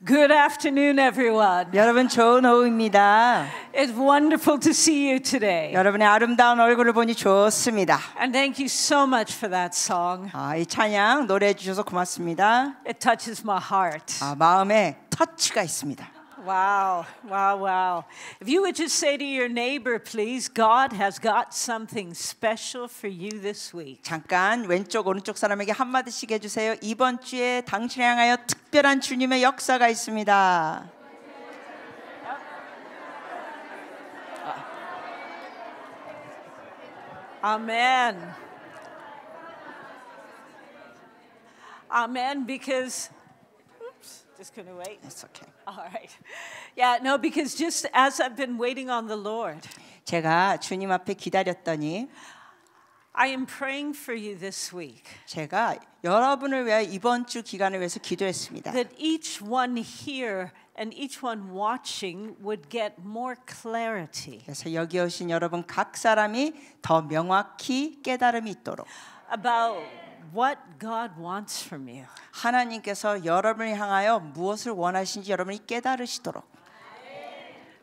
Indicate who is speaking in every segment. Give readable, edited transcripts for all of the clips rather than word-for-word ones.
Speaker 1: Good afternoon, everyone.
Speaker 2: 여러분 좋은 오후입니다.
Speaker 1: It's wonderful to see you today.
Speaker 2: 여러분의 아름다운 얼굴을 보니 좋습니다.
Speaker 1: And thank you so much for that song.
Speaker 2: 이 찬양 노래해 주셔서 고맙습니다.
Speaker 1: It touches my heart.
Speaker 2: 마음에 터치가 있습니다.
Speaker 1: Wow, wow, wow. If you would just say to your neighbor, please, God has got something special for you this week.
Speaker 2: 잠깐 왼쪽 오른쪽 사람에게 한마디씩 해주세요. 이번 주에 당신을 향하여 특별한 주님의 역사가 있습니다.
Speaker 1: Amen. Amen, because... Just gonna wait.
Speaker 2: It's okay.
Speaker 1: All right. Yeah, no, because just as I've been waiting on the Lord,
Speaker 2: 제가 주님 앞에 기다렸더니
Speaker 1: I am praying for you this week.
Speaker 2: 제가 여러분을 위하여 이번 주 기간을 위해서 기도했습니다.
Speaker 1: That each one here and each one watching would get more clarity.
Speaker 2: 그래서 여기 오신 여러분 각 사람이 더 명확히 깨달음이 있도록
Speaker 1: about what God wants from you.
Speaker 2: 하나님께서 여러분을 향하여 무엇을 원하시는지 여러분이 깨달으시도록.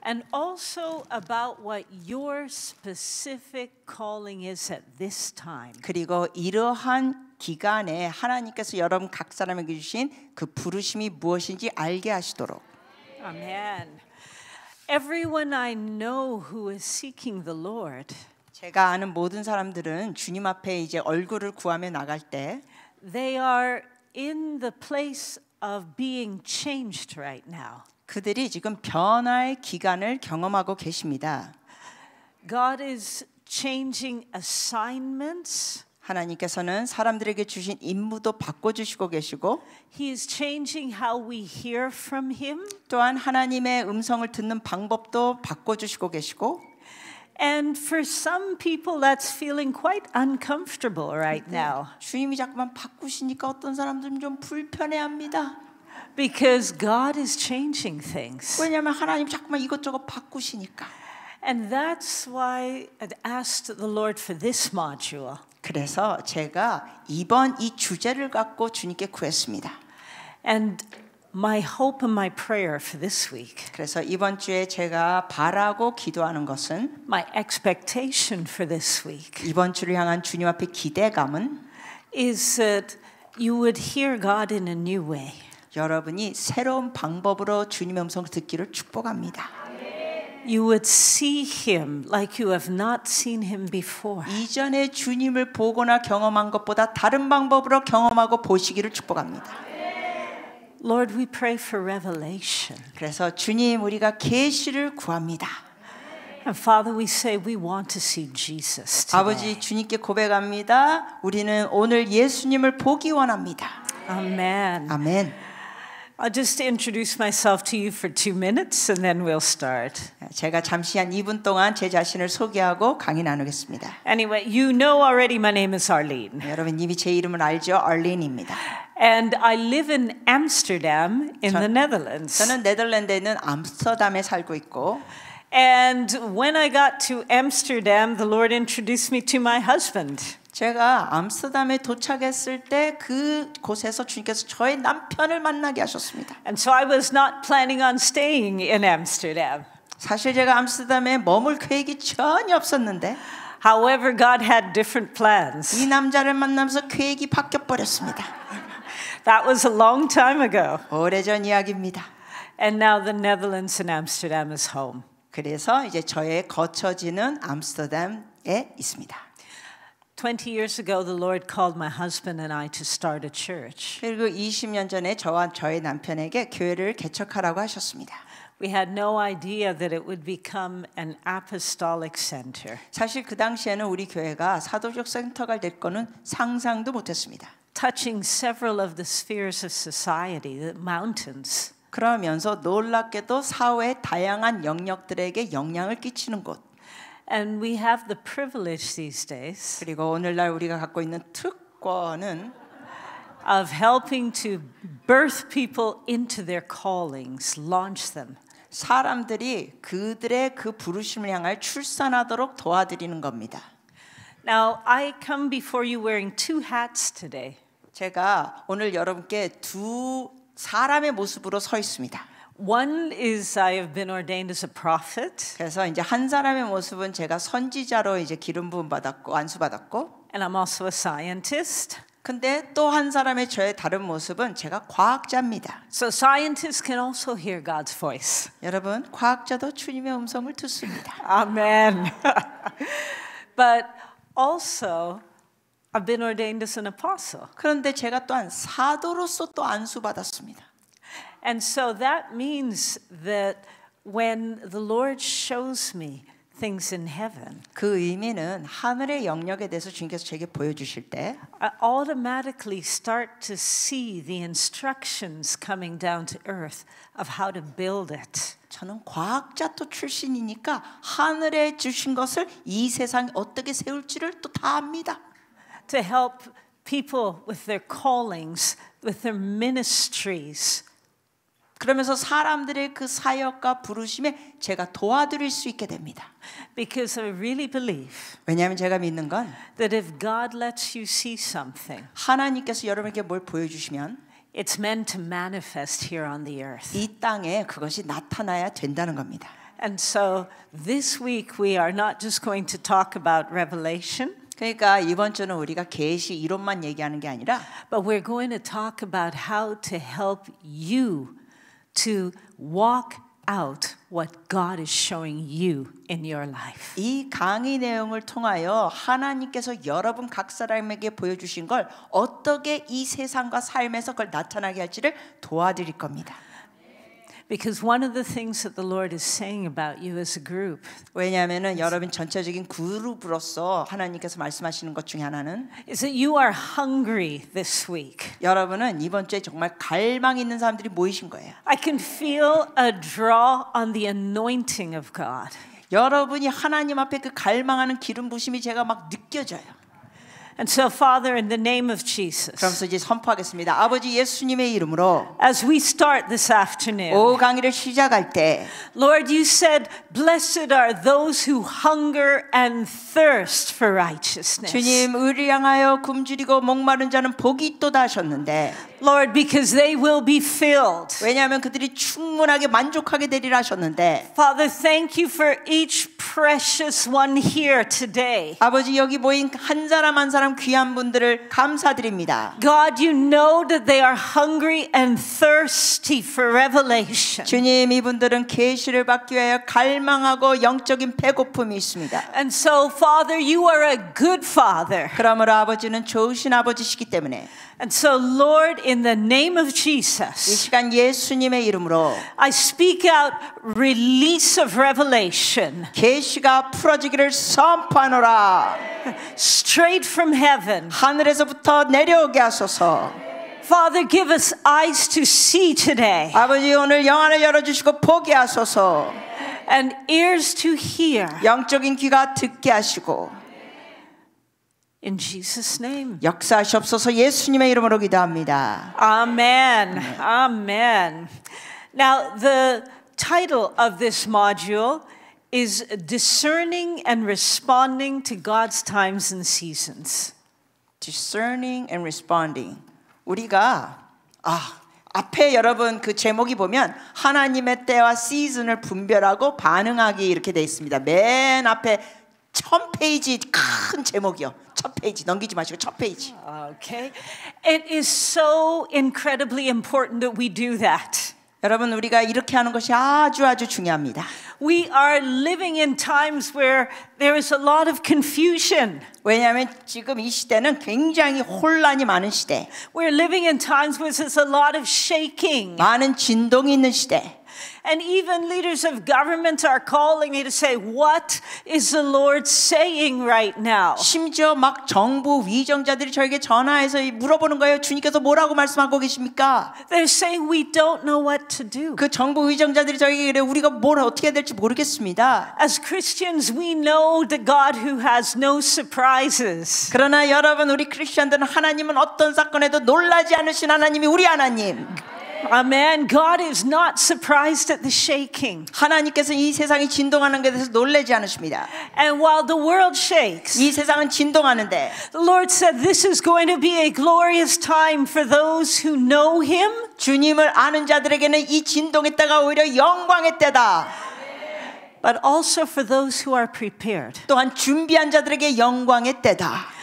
Speaker 1: And also about what your specific calling is at this time.
Speaker 2: 그리고 이러한 기간에 하나님께서 여러분 각 사람에게 주신 그 부르심이 무엇인지 알게 하시도록.
Speaker 1: Amen. Everyone I know who is seeking the Lord,
Speaker 2: 제가 아는 모든 사람들은 주님 앞에 이제 얼굴을 구하며 나갈 때
Speaker 1: they are in the place of being changed right now.
Speaker 2: 그들이 지금 변화의 기간을 경험하고 계십니다.
Speaker 1: God is changing assignments.
Speaker 2: 하나님께서는 사람들에게 주신 임무도 바꿔주시고 계시고
Speaker 1: He is changing how we hear from Him.
Speaker 2: 또한 하나님의 음성을 듣는 방법도 바꿔주시고 계시고
Speaker 1: And for some people that's feeling quite uncomfortable right now.
Speaker 2: 주님이 자꾸만 바꾸시니까 어떤 사람들은 좀 불편해합니다.
Speaker 1: Because God is changing things.
Speaker 2: 왜냐하면 하나님 자꾸만 이것저것 바꾸시니까.
Speaker 1: And that's why I asked the Lord for this module.
Speaker 2: 그래서 제가 이번 이 주제를 갖고 주님께 구했습니다.
Speaker 1: And my hope and my prayer for this week.
Speaker 2: 그래서 이번 주에 제가 바라고 기도하는 것은
Speaker 1: My expectation for this week
Speaker 2: 이번 주를 향한 주님 앞에 기대감은
Speaker 1: is that you would hear God in a new way.
Speaker 2: 여러분이 새로운 방법으로 주님의 음성을 듣기를 축복합니다.
Speaker 1: You would see Him like you have not seen Him before.
Speaker 2: 이전에 주님을 보거나 경험한 것보다 다른 방법으로 경험하고 보시기를 축복합니다.
Speaker 1: Lord, we pray for revelation.
Speaker 2: 그래서 주님 우리가 계시를 구합니다.
Speaker 1: And Father, we say we want to see Jesus today.
Speaker 2: 아버지 주님께 고백합니다. 우리는 오늘 예수님을 보기 원합니다.
Speaker 1: Amen.
Speaker 2: 아멘.
Speaker 1: I'll just introduce myself to you for 2 minutes and then we'll start.
Speaker 2: 제가 잠시 한 2분 동안 제 자신을 소개하고 강의 나누겠습니다.
Speaker 1: Anyway, you know already my name is Arlene.
Speaker 2: 여러분 이미 제 이름을 알죠? 얼린입니다.
Speaker 1: And I live in Amsterdam in the Netherlands.
Speaker 2: 저는 네덜란드에 있는 암스터담에 살고 있고
Speaker 1: And when I got to Amsterdam, the Lord introduced me to my husband.
Speaker 2: 제가 암스터담에 도착했을 때 그곳에서 주님께서 저의 남편을 만나게 하셨습니다.
Speaker 1: And so I was not planning on staying in Amsterdam.
Speaker 2: 사실 제가 암스터담에 머물 계획이 전혀 없었는데
Speaker 1: However, God had different plans.
Speaker 2: 이 남자를 만나면서 계획이 바뀌어 버렸습니다.
Speaker 1: That was a long time ago.
Speaker 2: 오래전 이야기입니다.
Speaker 1: And now the Netherlands and Amsterdam is home.
Speaker 2: 그래서 이제 저의 거처지는 암스터담에 있습니다.
Speaker 1: 20 years ago, the Lord called my husband and I to start a church.
Speaker 2: 그리고 20년 전에 저와 저의 남편에게 교회를 개척하라고 하셨습니다.
Speaker 1: We had no idea that it would become an apostolic center.
Speaker 2: 사실 그 당시에는 우리 교회가 사도적 센터가 될 거는 상상도 못했습니다.
Speaker 1: Touching several of the spheres of society, the mountains.
Speaker 2: 그러면서 놀랍게도 사회의 다양한 영역들에게 영향을 끼치는 곳.
Speaker 1: And we have the privilege these days
Speaker 2: 그리고 오늘날 우리가 갖고 있는 특권은
Speaker 1: of helping to birth people into their callings, launch them.
Speaker 2: 사람들이 그들의 그 부르심을 향하여 출산하도록 도와드리는 겁니다.
Speaker 1: Now, I come before you wearing 2 hats today.
Speaker 2: 제가 오늘 여러분께 두 사람의 모습으로 서 있습니다.
Speaker 1: One is I have been ordained as a prophet,
Speaker 2: 그래서 이제 한 사람의 모습은 제가 선지자로 이제 기름 부음 받았고 안수 받았고,
Speaker 1: and I'm also a scientist.
Speaker 2: 근데 또 한 사람의 저의 다른 모습은 제가 과학자입니다.
Speaker 1: So scientists can also hear God's voice.
Speaker 2: 여러분, 과학자도 주님의 음성을 듣습니다.
Speaker 1: Amen. But also, I've been ordained as an apostle.
Speaker 2: 그런데 제가 또한 사도로서 또 안수 받았습니다.
Speaker 1: And so that means that when the Lord shows me things in heaven,
Speaker 2: 그 의미는 하늘의 영역에 대해서 주님께서 제게 보여주실 때
Speaker 1: I automatically start to see the instructions coming down to earth of how to build it.
Speaker 2: 저는 과학자 또 출신이니까 하늘에 주신 것을 이 세상에 어떻게 세울지를 또 다 압니다.
Speaker 1: To help people with their callings, with their ministries.
Speaker 2: 그러면서 사람들의 그 사역과 부르심에 제가 도와드릴 수 있게 됩니다.
Speaker 1: Because I really believe
Speaker 2: 왜냐하면 제가 믿는 건
Speaker 1: that if God lets you see something,
Speaker 2: 하나님께서 여러분에게 뭘 보여주시면
Speaker 1: it's meant to manifest here on the earth.
Speaker 2: 이 땅에 그것이 나타나야 된다는 겁니다.
Speaker 1: And so this week we are not just going to talk about Revelation,
Speaker 2: 그러니까 이번 주는 우리가 계시 이론만 얘기하는 게 아니라
Speaker 1: but we're going to talk about how to help you to walk out what God is showing you in your life.
Speaker 2: 이 강의 내용을 통하여 하나님께서 여러분 각 사람에게 보여주신 걸 어떻게 이 세상과 삶에서 그걸 나타나게 할지를 도와드릴 겁니다.
Speaker 1: Because one of the things that the Lord is saying about you as a group
Speaker 2: 왜냐하면은 여러분 전체적인 그룹으로서 하나님께서 말씀하시는 것 중에 하나는
Speaker 1: is that you are hungry this week.
Speaker 2: 여러분은 이번 주에 정말 갈망 있는 사람들이 모이신 거예요.
Speaker 1: I can feel a draw on the anointing of God.
Speaker 2: 여러분이 하나님 앞에 그 갈망하는 기름 부심이 제가 막 느껴져요.
Speaker 1: And so, Father, in the name of Jesus,
Speaker 2: 그러면서 이제 선포하겠습니다. 아버지 예수님의 이름으로
Speaker 1: as we start this afternoon,
Speaker 2: 오후 강의를 시작할 때
Speaker 1: Lord, you said, blessed are those who hunger and thirst for righteousness.
Speaker 2: 주님 의를 향하여 굶주리고 목마른 자는 복이 있도다 하셨는데
Speaker 1: Lord, because they will be filled.
Speaker 2: 왜냐하면 그들이 충분하게 만족하게 되리라 하셨는데
Speaker 1: Father, thank you for each precious one here today.
Speaker 2: 아버지 여기 모인 한 사람 한 사람 귀한 분들을 감사드립니다.
Speaker 1: God, you know that they are hungry and thirsty for revelation.
Speaker 2: 주님 이분들은 계시를 받기 위하여 갈망하고 영적인 배고픔이 있습니다.
Speaker 1: And so, Father, you are a good Father.
Speaker 2: 그러므로 아버지는 좋으신 아버지시기 때문에
Speaker 1: And so, Lord, in the name of
Speaker 2: 이
Speaker 1: Jesus,
Speaker 2: 시간 예수님의 이름으로
Speaker 1: I speak out release of revelation
Speaker 2: 계시가 풀어지기를 선포하노라.
Speaker 1: straight from heaven.
Speaker 2: 하늘에서부터 내려오게 하소서.
Speaker 1: Father, give us eyes to see today
Speaker 2: 아버지 오늘 영안을 열어주시고 보게 하소서.
Speaker 1: and ears to hear.
Speaker 2: 영적인 귀가 듣게 하시고
Speaker 1: In Jesus' name.
Speaker 2: 역사하시옵소서. 예수님의 이름으로 기도합니다.
Speaker 1: Amen. Amen. Now, the title of this module is Discerning and Responding to God's Times and Seasons.
Speaker 2: Discerning and responding. 우리가 앞에 여러분 그 제목이 보면 하나님의 때와 시즌을 분별하고 반응하기 이렇게 돼 있습니다. 맨 앞에 1000페이지 큰 제목이요. 첫 페이지 넘기지 마시고 첫 페이지.
Speaker 1: Okay. It is so incredibly important that we do that.
Speaker 2: 여러분 우리가 이렇게 하는 것이 아주 중요합니다.
Speaker 1: We are living in times where there is a lot of confusion.
Speaker 2: 왜냐하면 지금 이 시대는 굉장히 혼란이 많은 시대.
Speaker 1: We're living in times where there's a lot of shaking.
Speaker 2: 많은 진동이 있는 시대.
Speaker 1: And even leaders of government are calling me to say, what is the Lord saying right now?
Speaker 2: 심지어 막 정부 위정자들이 저에게 전화해서 물어보는 거예요. 주님께서 뭐라고 말씀하고 계십니까?
Speaker 1: They're saying we don't know what to do.
Speaker 2: 그 정부 위정자들이 저에게 그래 우리가 뭘 어떻게 해야 될지 모르겠습니다.
Speaker 1: As Christians, we know the God who has no surprises.
Speaker 2: 그러나 여러분 우리 크리스천들은 하나님은 어떤 사건에도 놀라지 않으신 하나님이 우리 하나님.
Speaker 1: Amen. God is not surprised at the shaking.
Speaker 2: 하나님께서 이 세상이 진동하는 것에 대해서 놀라지 않으십니다.
Speaker 1: And while the world shakes,
Speaker 2: 이 세상은 진동하는데
Speaker 1: the Lord said this is going to be a glorious time for those who know Him.
Speaker 2: 주님을 아는 자들에게는 이 진동의 때가 오히려 영광의 때다.
Speaker 1: But also for those who are prepared.
Speaker 2: 또한 준비한 자들에게 영광의 때다.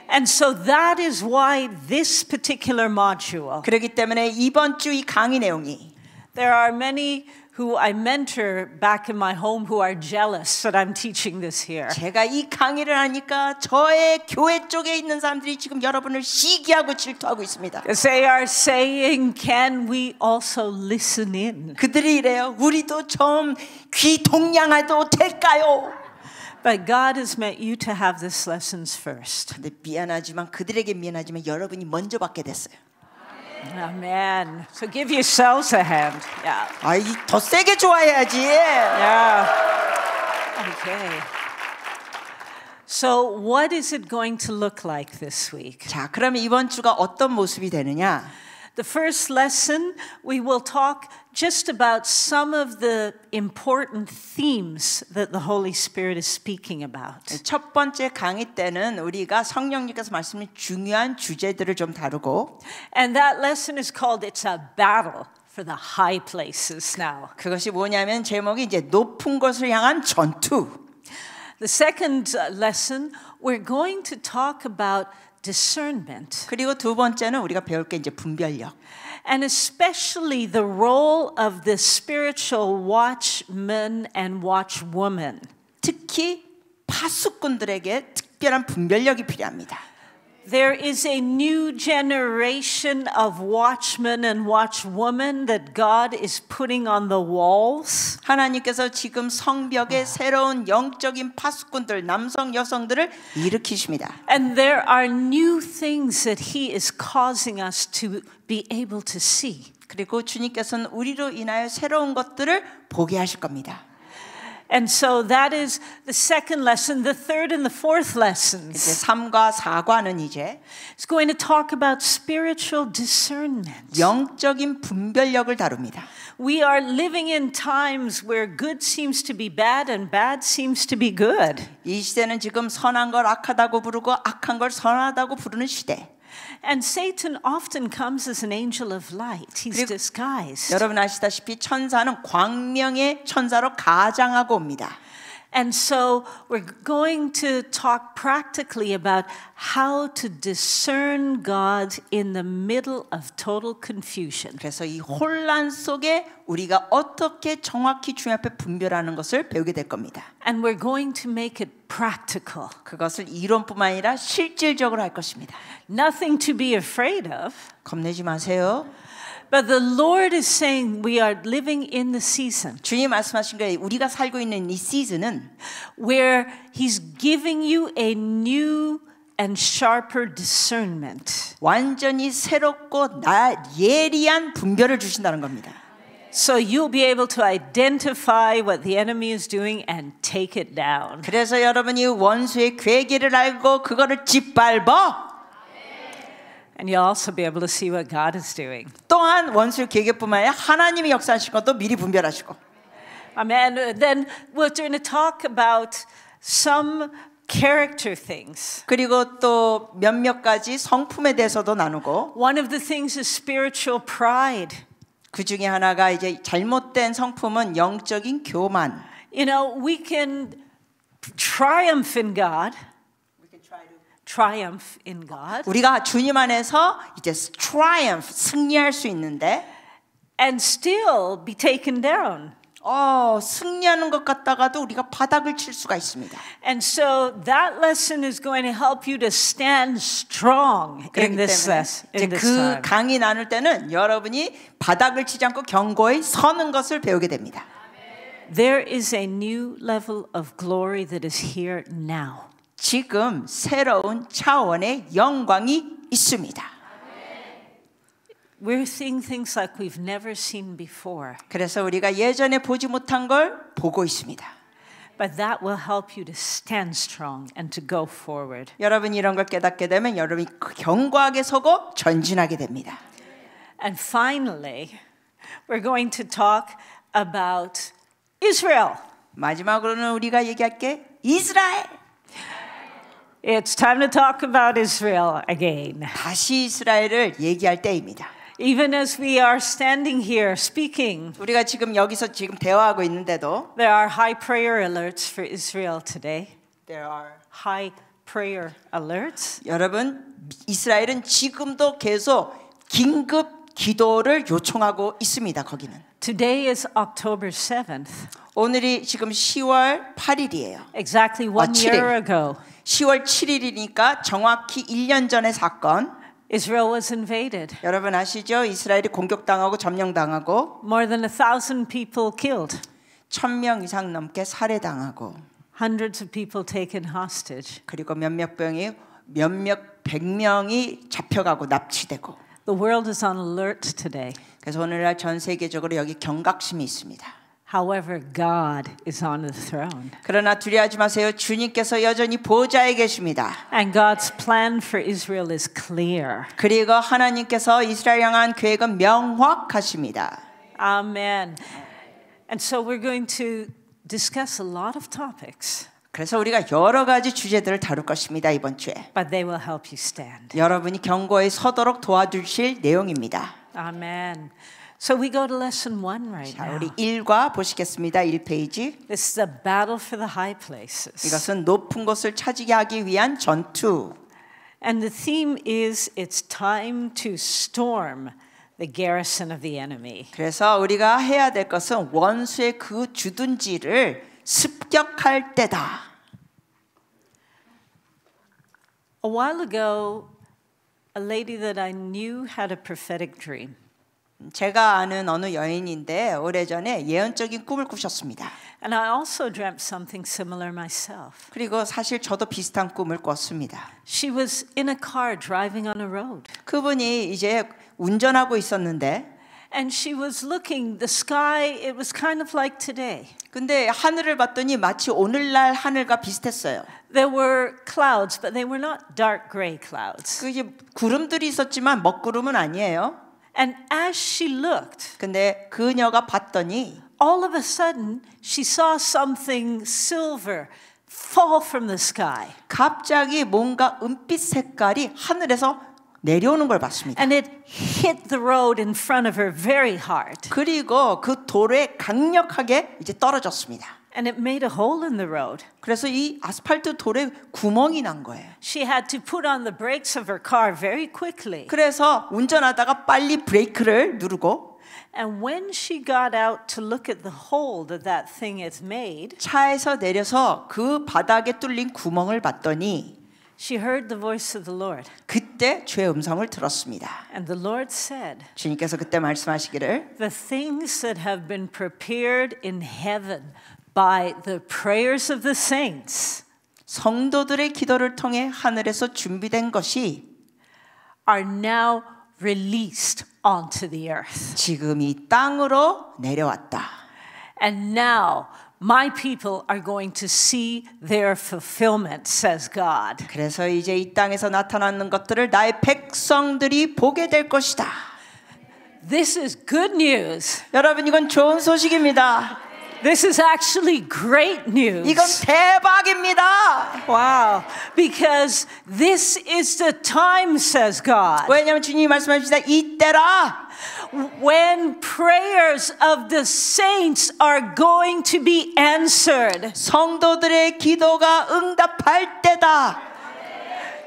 Speaker 1: And so that is why this particular module.
Speaker 2: 그렇기 때문에 이번 주 이 강의 내용이
Speaker 1: There are many who I mentor back in my home who are jealous that I'm teaching this here.
Speaker 2: 제가 이 강의를 하니까 저의 교회 쪽에 있는 사람들이 지금 여러분을 시기하고 질투하고 있습니다.
Speaker 1: They are saying, can we also listen in?
Speaker 2: 그들이 이래요. 우리도 좀 귀 동양해도 될까요?
Speaker 1: But God has meant you to have these lessons first.
Speaker 2: 근데 그들에게 미안하지만 여러분이 먼저 받게 됐어요.
Speaker 1: Amen. So give yourselves a hand. Yeah.
Speaker 2: 더 세게 좋아해야지.
Speaker 1: Yeah. Okay. So what is it going to look like this week?
Speaker 2: 자, 그러면 이번 주가 어떤 모습이 되느냐?
Speaker 1: The first lesson, we will talk just about some of the important themes that the Holy Spirit is speaking about.
Speaker 2: 첫 번째 강의 때는 우리가 성령님께서 말씀하신 중요한 주제들을 좀 다루고
Speaker 1: And that lesson is called It's a Battle for the High Places now.
Speaker 2: 그것이 뭐냐면 제목이 이제 높은 곳을 향한 전투.
Speaker 1: The second lesson, we're going to talk about discernment.
Speaker 2: 그리고 두 번째는 우리가 배울 게 이제 분별력.
Speaker 1: And especially the role of the spiritual watchman and watchwoman.
Speaker 2: 특히 파수꾼들에게 특별한 분별력이 필요합니다.
Speaker 1: There is a new generation of watchmen and watchwomen that God is putting on the walls.
Speaker 2: 하나님께서 지금 성벽에 새로운 영적인 파수꾼들, 남성, 여성들을 일으키십니다.
Speaker 1: And there are new things that He is causing us to be able to see.
Speaker 2: 그리고 주님께서는 우리로 인하여 새로운 것들을 보게 하실 겁니다.
Speaker 1: And so that is the second lesson. The third and the fourth lessons.
Speaker 2: 이제 3과 4과는 이제
Speaker 1: It's going to talk about spiritual discernment.
Speaker 2: 영적인 분별력을 다룹니다.
Speaker 1: We are living in times where good seems to be bad and bad seems to be good.
Speaker 2: 이 시대는 지금 선한 걸 악하다고 부르고 악한 걸 선하다고 부르는 시대.
Speaker 1: And Satan often comes as an angel of light. He's disguised.
Speaker 2: 여러분 아시다시피 천사는 광명의 천사로 가장하고 옵니다.
Speaker 1: And so we're going to talk practically about how to discern God in the middle of total confusion.
Speaker 2: 그래서 이 혼란 속에 우리가 어떻게 정확히 주님 앞에 분별하는 것을 배우게 될 겁니다.
Speaker 1: And we're going to make it practical.
Speaker 2: 그것을 이론뿐만 아니라 실질적으로 할 것입니다.
Speaker 1: Nothing to be afraid of.
Speaker 2: 겁내지 마세요.
Speaker 1: But the Lord is saying we are living in the season.
Speaker 2: 주님 말씀하신 거예요. 우리가 살고 있는 이 시즌은
Speaker 1: where He's giving you a new and sharper discernment.
Speaker 2: 완전히 새롭고 예리한 분별을 주신다는 겁니다.
Speaker 1: So you'll be able to identify what the enemy is doing and take it down.
Speaker 2: 그래서 여러분이 원수의 괴계를 알고 그거를 짓밟아.
Speaker 1: And you'll also be able to see what God is doing.
Speaker 2: 또한 원수의 괴계뿐만 아니라 하나님이 역사하신 것도 미리 분별하시고.
Speaker 1: Amen. Then we're going to talk about some character things.
Speaker 2: 그리고 또 몇몇 가지 성품에 대해서도 나누고.
Speaker 1: One of the things is spiritual pride.
Speaker 2: 그 중에 하나가 이제 잘못된 성품은 영적인 교만.
Speaker 1: You know, we can triumph in God. Triumph in God.
Speaker 2: 우리가 주님 안에서 이제 triumph 승리할 수 있는데
Speaker 1: and still be taken down.
Speaker 2: 승리하는 것 같다가도 우리가 바닥을 칠 수가 있습니다.
Speaker 1: And so that lesson is going to help you to stand strong in this lesson.
Speaker 2: 그 강의 나눌 때는 여러분이 바닥을 치지 않고 견고히 서는 것을 배우게 됩니다.
Speaker 1: There is a new level of glory that is here now.
Speaker 2: 지금 새로운 차원의 영광이 있습니다.
Speaker 1: We're seeing things like we've never seen before.
Speaker 2: 그래서 우리가 예전에 보지 못한 걸 보고 있습니다.
Speaker 1: But that will help you to stand strong and to go forward.
Speaker 2: 여러분이 이런 걸 깨닫게 되면 여러분이 견고하게 서고 전진하게 됩니다.
Speaker 1: And finally, We're going to talk about Israel.
Speaker 2: 마지막으로는 우리가 얘기할 게 이스라엘.
Speaker 1: It's time to talk about Israel again.
Speaker 2: 다시 이스라엘을 얘기할 때입니다.
Speaker 1: Even as we are standing here speaking,
Speaker 2: 우리가 지금 여기서 지금 대화하고 있는데도
Speaker 1: there are high prayer alerts for Israel today.
Speaker 2: There are
Speaker 1: High prayer alerts.
Speaker 2: 여러분 이스라엘은 지금도 계속 긴급 기도를 요청하고 있습니다. 거기는.
Speaker 1: Today is October 7th.
Speaker 2: 오늘이 지금 10월 8일이에요.
Speaker 1: Exactly one
Speaker 2: 7일.
Speaker 1: year ago,
Speaker 2: 10월 7일이니까 정확히 1년 전의 사건.
Speaker 1: Israel was invaded.
Speaker 2: 여러분 아시죠? 이스라엘이 공격당하고 점령당하고
Speaker 1: More than 1,000 people killed.
Speaker 2: 1,000명 이상 넘게 살해당하고
Speaker 1: Hundreds of people taken hostage.
Speaker 2: 그리고 몇몇 백명이 잡혀가고 납치되고
Speaker 1: The world is on alert today.
Speaker 2: 그래서 오늘날 전 세계적으로 여기 경각심이 있습니다.
Speaker 1: However, God is on the throne.
Speaker 2: 그러나 두려워하지 마세요. 주님께서 여전히 보좌에 계십니다.
Speaker 1: And God's plan for Israel is clear.
Speaker 2: 그리고 하나님께서 이스라엘 향한 계획은 명확하십니다.
Speaker 1: Amen. And so we're going to discuss a lot of topics,
Speaker 2: 그래서 우리가 여러 가지 주제들을 다룰 것입니다. 이번 주에.
Speaker 1: but they will help you stand.
Speaker 2: 여러분이 경고에 서도록 도와주실 내용입니다.
Speaker 1: Amen. So we go to lesson 1 right
Speaker 2: 자,
Speaker 1: now.
Speaker 2: 우리 1과 보시겠습니다. 1페이지.
Speaker 1: This is a battle for the high places.
Speaker 2: 이것은 높은 곳을 차지하게 하기 위한 전투.
Speaker 1: And the theme is it's time to storm the garrison of the enemy.
Speaker 2: 그래서 우리가 해야 될 것은 원수의 그 주둔지를 습격할 때다.
Speaker 1: A while ago, a lady that I knew had a prophetic dream.
Speaker 2: 제가 아는 어느 여인인데 오래전에 예언적인 꿈을 꾸셨습니다.
Speaker 1: And I also dreamt something similar myself.
Speaker 2: 그리고 사실 저도 비슷한 꿈을 꿨습니다.
Speaker 1: She was in a car driving on a road.
Speaker 2: 그분이 이제 운전하고 있었는데
Speaker 1: And she was looking, the sky, it was kind of like today.
Speaker 2: 근데 하늘을 봤더니 마치 오늘날 하늘과 비슷했어요.
Speaker 1: There were clouds, but they were not dark gray clouds.
Speaker 2: 그 이제 구름들이 있었지만 먹구름은 아니에요.
Speaker 1: And as she looked,
Speaker 2: 근데 그녀가 봤더니
Speaker 1: all of a sudden, she saw something silver fall from the sky.
Speaker 2: 갑자기 뭔가 은빛 색깔이 하늘에서 내려오는 걸 봤습니다.
Speaker 1: And it hit the road in front of her very hard.
Speaker 2: 그리고 그 돌에 강력하게 이제 떨어졌습니다.
Speaker 1: And it made a hole in the road.
Speaker 2: 그래서 이 아스팔트 돌에 구멍이 난 거예요.
Speaker 1: She had to put on the brakes of her car very quickly.
Speaker 2: 그래서 운전하다가 빨리 브레이크를 누르고
Speaker 1: And when she got out to look at the hole that that thing has made,
Speaker 2: 차에서 내려서 그 바닥에 뚫린 구멍을 봤더니
Speaker 1: she heard the voice of the Lord.
Speaker 2: 그때 주의 음성을 들었습니다.
Speaker 1: And the Lord said,
Speaker 2: 주님께서 그때 말씀하시기를
Speaker 1: the things that have been prepared in heaven by the prayers of the saints
Speaker 2: 성도들의 기도를 통해 하늘에서 준비된 것이
Speaker 1: are now released onto the earth.
Speaker 2: 지금 이 땅으로 내려왔다.
Speaker 1: And now my people are going to see their fulfillment, says God.
Speaker 2: 그래서 이제 이 땅에서 나타나는 것들을 나의 백성들이 보게 될 것이다.
Speaker 1: This is good news.
Speaker 2: 여러분 이건 좋은 소식입니다.
Speaker 1: This is actually great news.
Speaker 2: 이건 대박입니다.
Speaker 1: Wow. Because this is the time, says God,
Speaker 2: 왜냐하면 주님이 말씀하십니다. 이때라
Speaker 1: when prayers of the saints are going to be answered.
Speaker 2: 성도들의 기도가 응답할 때다.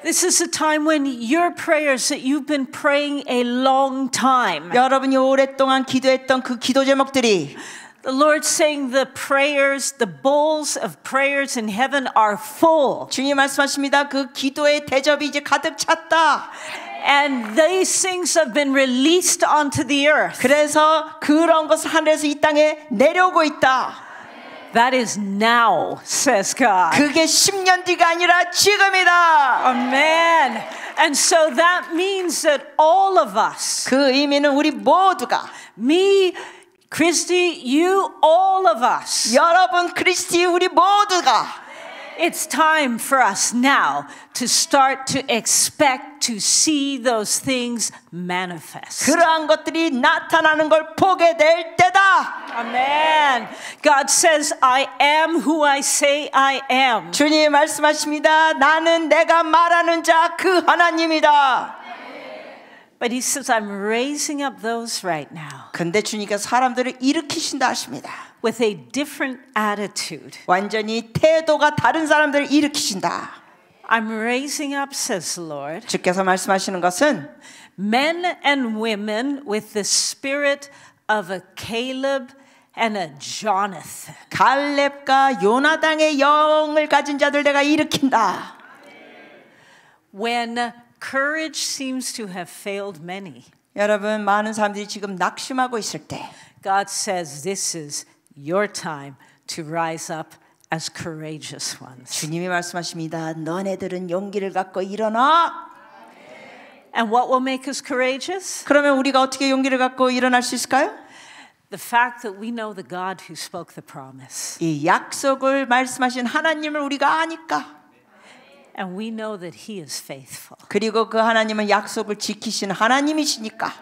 Speaker 1: This is a time when your prayers that you've been praying a long time.
Speaker 2: 여러분이 오랫동안 기도했던 그 기도 제목들이
Speaker 1: The Lord's saying the prayers, the bowls of prayers in heaven are full.
Speaker 2: 주님 말씀하십니다. 그 기도의 대접이 이제 가득 찼다.
Speaker 1: And these things have been released onto the earth.
Speaker 2: 그래서 그런 것을 하늘에서 이 땅에 내려오고 있다.
Speaker 1: That is now, says God.
Speaker 2: 그게 10년 뒤가 아니라 지금이다.
Speaker 1: Amen. And so that means that all of us,
Speaker 2: 그 의미는 우리 모두가
Speaker 1: me, Christy, you, all of us,
Speaker 2: 여러분 크리스티 우리 모두가
Speaker 1: It's time for us now to start to expect to see those things manifest.
Speaker 2: 그러한 것들이 나타나는 걸 보게 될 때다.
Speaker 1: Amen. God says, I am who I say I am.
Speaker 2: 주님 말씀하십니다. 나는 내가 말하는 자 그 하나님이다.
Speaker 1: But he says, I'm raising up those right now
Speaker 2: 근데 주님께서 사람들을 일으키신다 하십니다.
Speaker 1: with a different attitude.
Speaker 2: 완전히 태도가 다른 사람들을 일으키신다.
Speaker 1: I'm raising up, says the Lord,
Speaker 2: 주께서 말씀하시는 것은
Speaker 1: men and women with the spirit of a Caleb and a Jonathan.
Speaker 2: 갈렙과 요나단의 영을 가진 자들 내가 일으킨다.
Speaker 1: When courage seems to have failed many,
Speaker 2: 여러분 많은 사람들이 지금 낙심하고 있을 때
Speaker 1: God says, this is your time to rise up as courageous ones.
Speaker 2: 주님이 말씀하십니다. 너네들은 용기를 갖고 일어나.
Speaker 1: And what will make us courageous?
Speaker 2: 그러면 우리가 어떻게 용기를 갖고 일어날 수 있을까요?
Speaker 1: The fact that we know the God who spoke the promise.
Speaker 2: 이 약속을 말씀하신 하나님을 우리가 아니까.
Speaker 1: And we know that He is faithful.
Speaker 2: 그리고 그 하나님은 약속을 지키시는 하나님이시니까.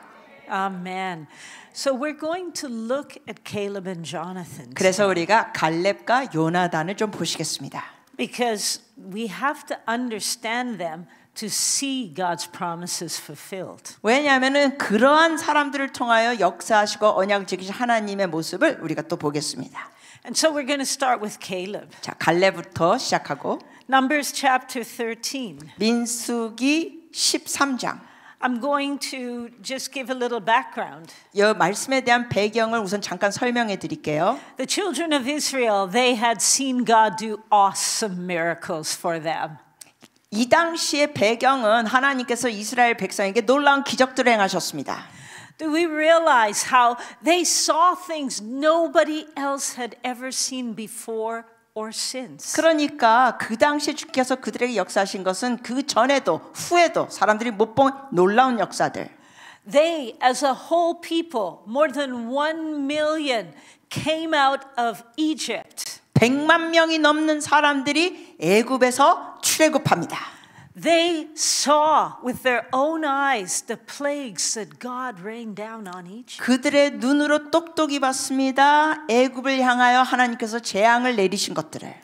Speaker 1: Amen. So we're going to look at Caleb and Jonathan.
Speaker 2: 그래서 우리가 갈렙과 요나단을 좀 보시겠습니다.
Speaker 1: Because we have to understand them to see God's promises fulfilled.
Speaker 2: 왜냐하면은 그러한 사람들을 통하여 역사하시고 언약을 지키신 하나님의 모습을 우리가 또 보겠습니다.
Speaker 1: And so we're going to start with Caleb.
Speaker 2: 자, 갈렙부터 시작하고
Speaker 1: Numbers chapter 13.
Speaker 2: 민수기 13장.
Speaker 1: I'm going to just give a little background.
Speaker 2: 이 말씀에 대한 배경을 우선 잠깐 설명해 드릴게요.
Speaker 1: The children of Israel, they had seen God do awesome miracles for them.
Speaker 2: 이 당시의 배경은 하나님께서 이스라엘 백성에게 놀라운 기적들을 행하셨습니다.
Speaker 1: Do we realize how they saw things nobody else had ever seen before or since?
Speaker 2: 그러니까 그 당시에 주께서 그들에게 역사하신 것은 그 전에도 후에도 사람들이 못 본 놀라운 역사들.
Speaker 1: They, as a whole people, more than 1 million, came out of Egypt.
Speaker 2: 100만 명이 넘는 사람들이 애굽에서 출애굽합니다.
Speaker 1: They saw with their own eyes the plagues that God rained down on Egypt.
Speaker 2: 그들의 눈으로 똑똑히 봤습니다. 애굽을 향하여 하나님께서 재앙을 내리신 것들을.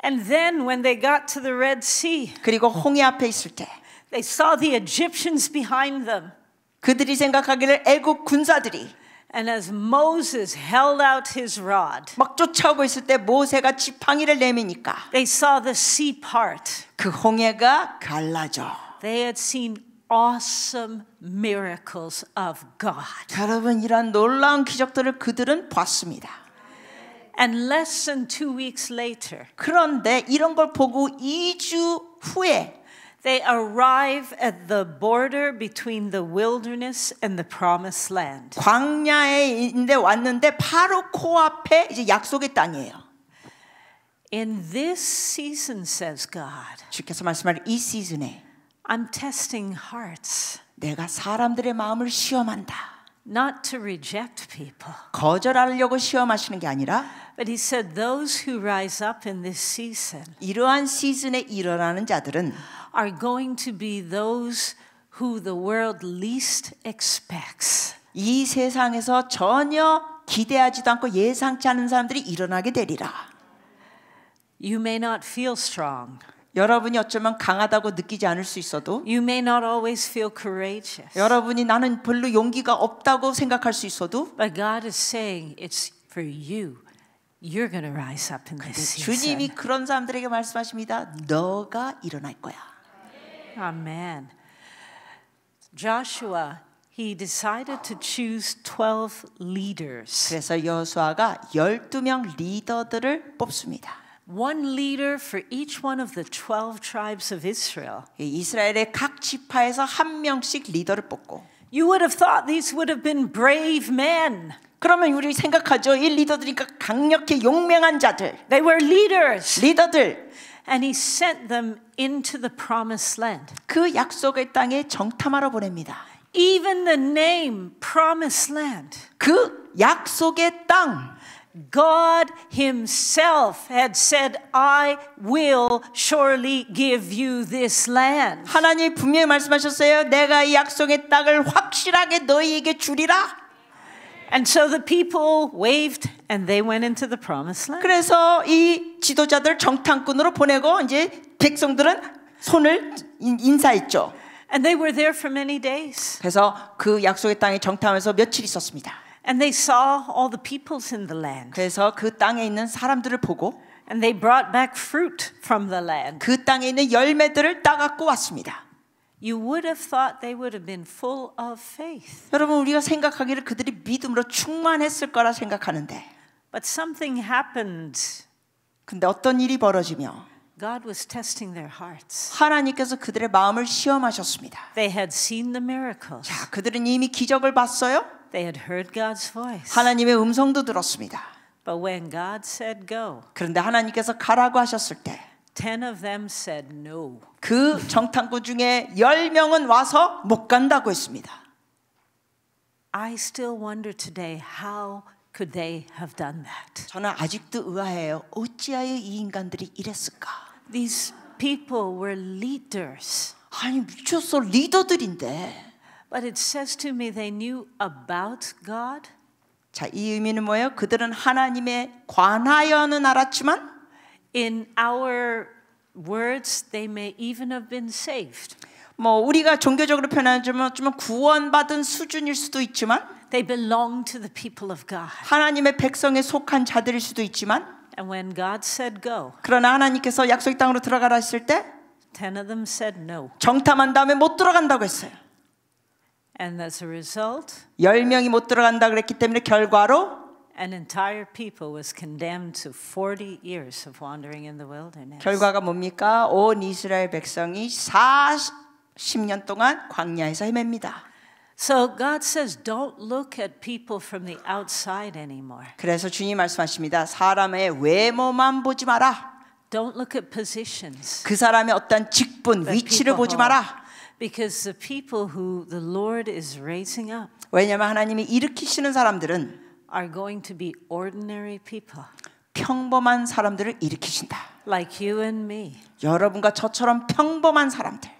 Speaker 1: And then when they got to the Red Sea,
Speaker 2: 그리고 홍해 앞에 있을 때
Speaker 1: they saw the Egyptians behind them.
Speaker 2: 그들이 생각하기를 애굽 군사들이
Speaker 1: And as Moses held out his rod,
Speaker 2: 막 쫓아오고 있을 때 모세가 지팡이를 내미니까
Speaker 1: they saw the sea part.
Speaker 2: 그 홍해가 갈라져.
Speaker 1: They had seen awesome miracles of God.
Speaker 2: 여러분 이러한 놀라운 기적들을 그들은 봤습니다.
Speaker 1: And less than 2 weeks later,
Speaker 2: 그런데 이런 걸 보고 2주 후에
Speaker 1: they arrive at the border between the wilderness and the promised land.
Speaker 2: 광야에 있는데 왔는데 바로 코앞에 이제 약속의 땅이에요.
Speaker 1: In this season, says God,
Speaker 2: 주께서 말씀하는 이 시즌에
Speaker 1: I'm testing hearts,
Speaker 2: 내가 사람들의 마음을 시험한다.
Speaker 1: not to reject people.
Speaker 2: 거절하려고 시험하시는 게 아니라
Speaker 1: But he said those who rise up in this season
Speaker 2: 이러한 시즌에 일어나는 자들은
Speaker 1: are going to be those who the world least expects.
Speaker 2: 이 세상에서 전혀 기대하지도 않고 예상치 않은 사람들이 일어나게 되리라.
Speaker 1: You may not feel strong.
Speaker 2: 여러분이 어쩌면 강하다고 느끼지 않을 수 있어도
Speaker 1: You may not always feel courageous.
Speaker 2: 여러분이 나는 별로 용기가 없다고 생각할 수 있어도
Speaker 1: But God is saying it's for you. You're going to rise up in this
Speaker 2: 주님이
Speaker 1: season.
Speaker 2: 그런 사람들에게 말씀하십니다. 너가 일어날 거야.
Speaker 1: Amen. Joshua, he decided to choose 12 leaders.
Speaker 2: 그래서 여호수아가 12명 리더들을 뽑습니다.
Speaker 1: One leader for each one of the 12 tribes of Israel.
Speaker 2: 이스라엘의 각 지파에서 한 명씩 리더를 뽑고.
Speaker 1: You would have thought these would have been brave men.
Speaker 2: 그러면 우리 생각하죠. 이 리더들이니까 강력해 용맹한 자들.
Speaker 1: They were leaders.
Speaker 2: 리더들.
Speaker 1: And he sent them into the promised land.
Speaker 2: 그 약속의 땅에 정탐하러 보냅니다.
Speaker 1: Even the name promised land.
Speaker 2: 그 약속의 땅.
Speaker 1: God himself had said, I will surely give you this land.
Speaker 2: 하나님이 분명히 말씀하셨어요. 내가 이 약속의 땅을 확실하게 너희에게 주리라.
Speaker 1: And so the people waved and they went into the promised land.
Speaker 2: 그래서 이 지도자들 정탐꾼으로 보내고 이제 백성들은 손을 인사했죠.
Speaker 1: And they were there for many days.
Speaker 2: 그래서 그 약속의 땅에 정탐하면서 며칠 있었습니다.
Speaker 1: And they saw all the peoples in the land.
Speaker 2: 그래서 그 땅에 있는 사람들을 보고
Speaker 1: And they brought back fruit from the land.
Speaker 2: 그 땅에 있는 열매들을 따갖고 왔습니다.
Speaker 1: You would have thought they would have been full of faith.
Speaker 2: 여러분 우리가 생각하기를 그들이 믿음으로 충만했을 거라 생각하는데
Speaker 1: But something happened.
Speaker 2: 근데 어떤 일이 벌어지며
Speaker 1: God was testing their hearts.
Speaker 2: 하나님께서 그들의 마음을 시험하셨습니다.
Speaker 1: They had seen the miracles.
Speaker 2: 자, 그들은 이미 기적을 봤어요.
Speaker 1: They had heard God's voice.
Speaker 2: 하나님의 음성도 들었습니다.
Speaker 1: But when God said go,
Speaker 2: 그런데 하나님께서 가라고 하셨을 때
Speaker 1: 10 of them said no.
Speaker 2: 그 정탐꾼 중에 10명은 와서 못 간다고 했습니다.
Speaker 1: I still wonder today how could they have done that?
Speaker 2: 저는 아직도 의아해요. 어찌하여 이 인간들이 이랬을까?
Speaker 1: These people were leaders.
Speaker 2: 아니 미쳤어. 리더들인데.
Speaker 1: But it says to me they knew about God.
Speaker 2: 자, 이 의미는 뭐예요? 그들은 하나님에 관하여는 알았지만
Speaker 1: In our words, they may even have been saved.
Speaker 2: 뭐 우리가 종교적으로 표현하자면 좀 구원받은 수준일 수도 있지만
Speaker 1: They belong to the people of God.
Speaker 2: 하나님의 백성에 속한 자들일 수도 있지만
Speaker 1: And when God said go,
Speaker 2: 그러나 하나님께서 약속의 땅으로 들어가라 했을 때
Speaker 1: 10 of them said no.
Speaker 2: 정탐한 다음에 못 들어간다고 했어요.
Speaker 1: And as a result,
Speaker 2: 10명이 못 들어간다 그랬기 때문에 결과로
Speaker 1: an entire people was condemned to 40 years of wandering in the wilderness.
Speaker 2: 결과가 뭡니까? 온 이스라엘 백성이 40년 동안 광야에서 헤맵니다.
Speaker 1: So God says, don't look at people from the outside anymore.
Speaker 2: 그래서 주님 말씀하십니다. 사람의 외모만 보지 마라.
Speaker 1: Don't look at positions.
Speaker 2: 그 사람의 어떤 직분, 위치를 보지 마라.
Speaker 1: Because the people who the Lord is raising up
Speaker 2: 왜냐하면 하나님이 일으키시는 사람들은
Speaker 1: are going to be ordinary people.
Speaker 2: 평범한 사람들을 일으키신다.
Speaker 1: Like you and me.
Speaker 2: 여러분과 저처럼 평범한 사람들.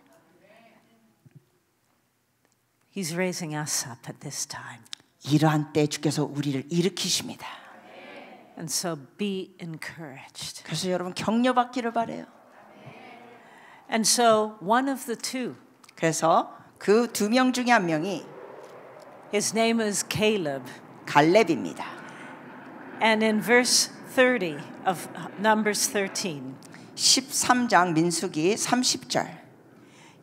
Speaker 1: He's raising us up at this time.
Speaker 2: 이러한 때 주께서 우리를 일으키십니다.
Speaker 1: And so be encouraged.
Speaker 2: 그래서 여러분 격려받기를 바래요.
Speaker 1: And so one of the two,
Speaker 2: 그래서 그 2명 중에 한 명이
Speaker 1: his name is Caleb.
Speaker 2: 갈렙입니다.
Speaker 1: And in verse 30 of Numbers 13.
Speaker 2: 13장 민수기 30절.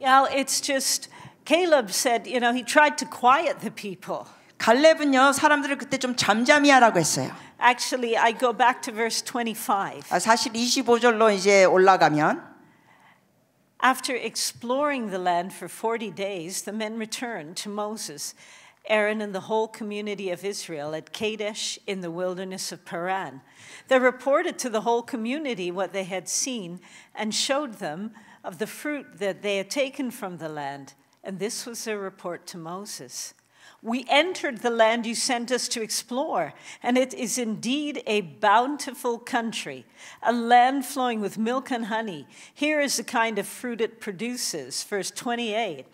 Speaker 1: Now it's just Caleb said, you know, he tried to quiet the people.
Speaker 2: 갈렙은요 사람들을 그때 좀 잠잠히 하라고 했어요.
Speaker 1: Actually, I go back to verse 25.
Speaker 2: 사실 25절로 이제 올라가면
Speaker 1: After exploring the land for 40 days, the men returned to Moses, Aaron, and the whole community of Israel at Kadesh in the wilderness of Paran. They reported to the whole community what they had seen and showed them of the fruit that they had taken from the land. And this was their report to Moses. We entered the land you sent us to explore, and it is indeed a bountiful country, a land flowing with milk and honey. Here is the kind of fruit it produces. Verse 28.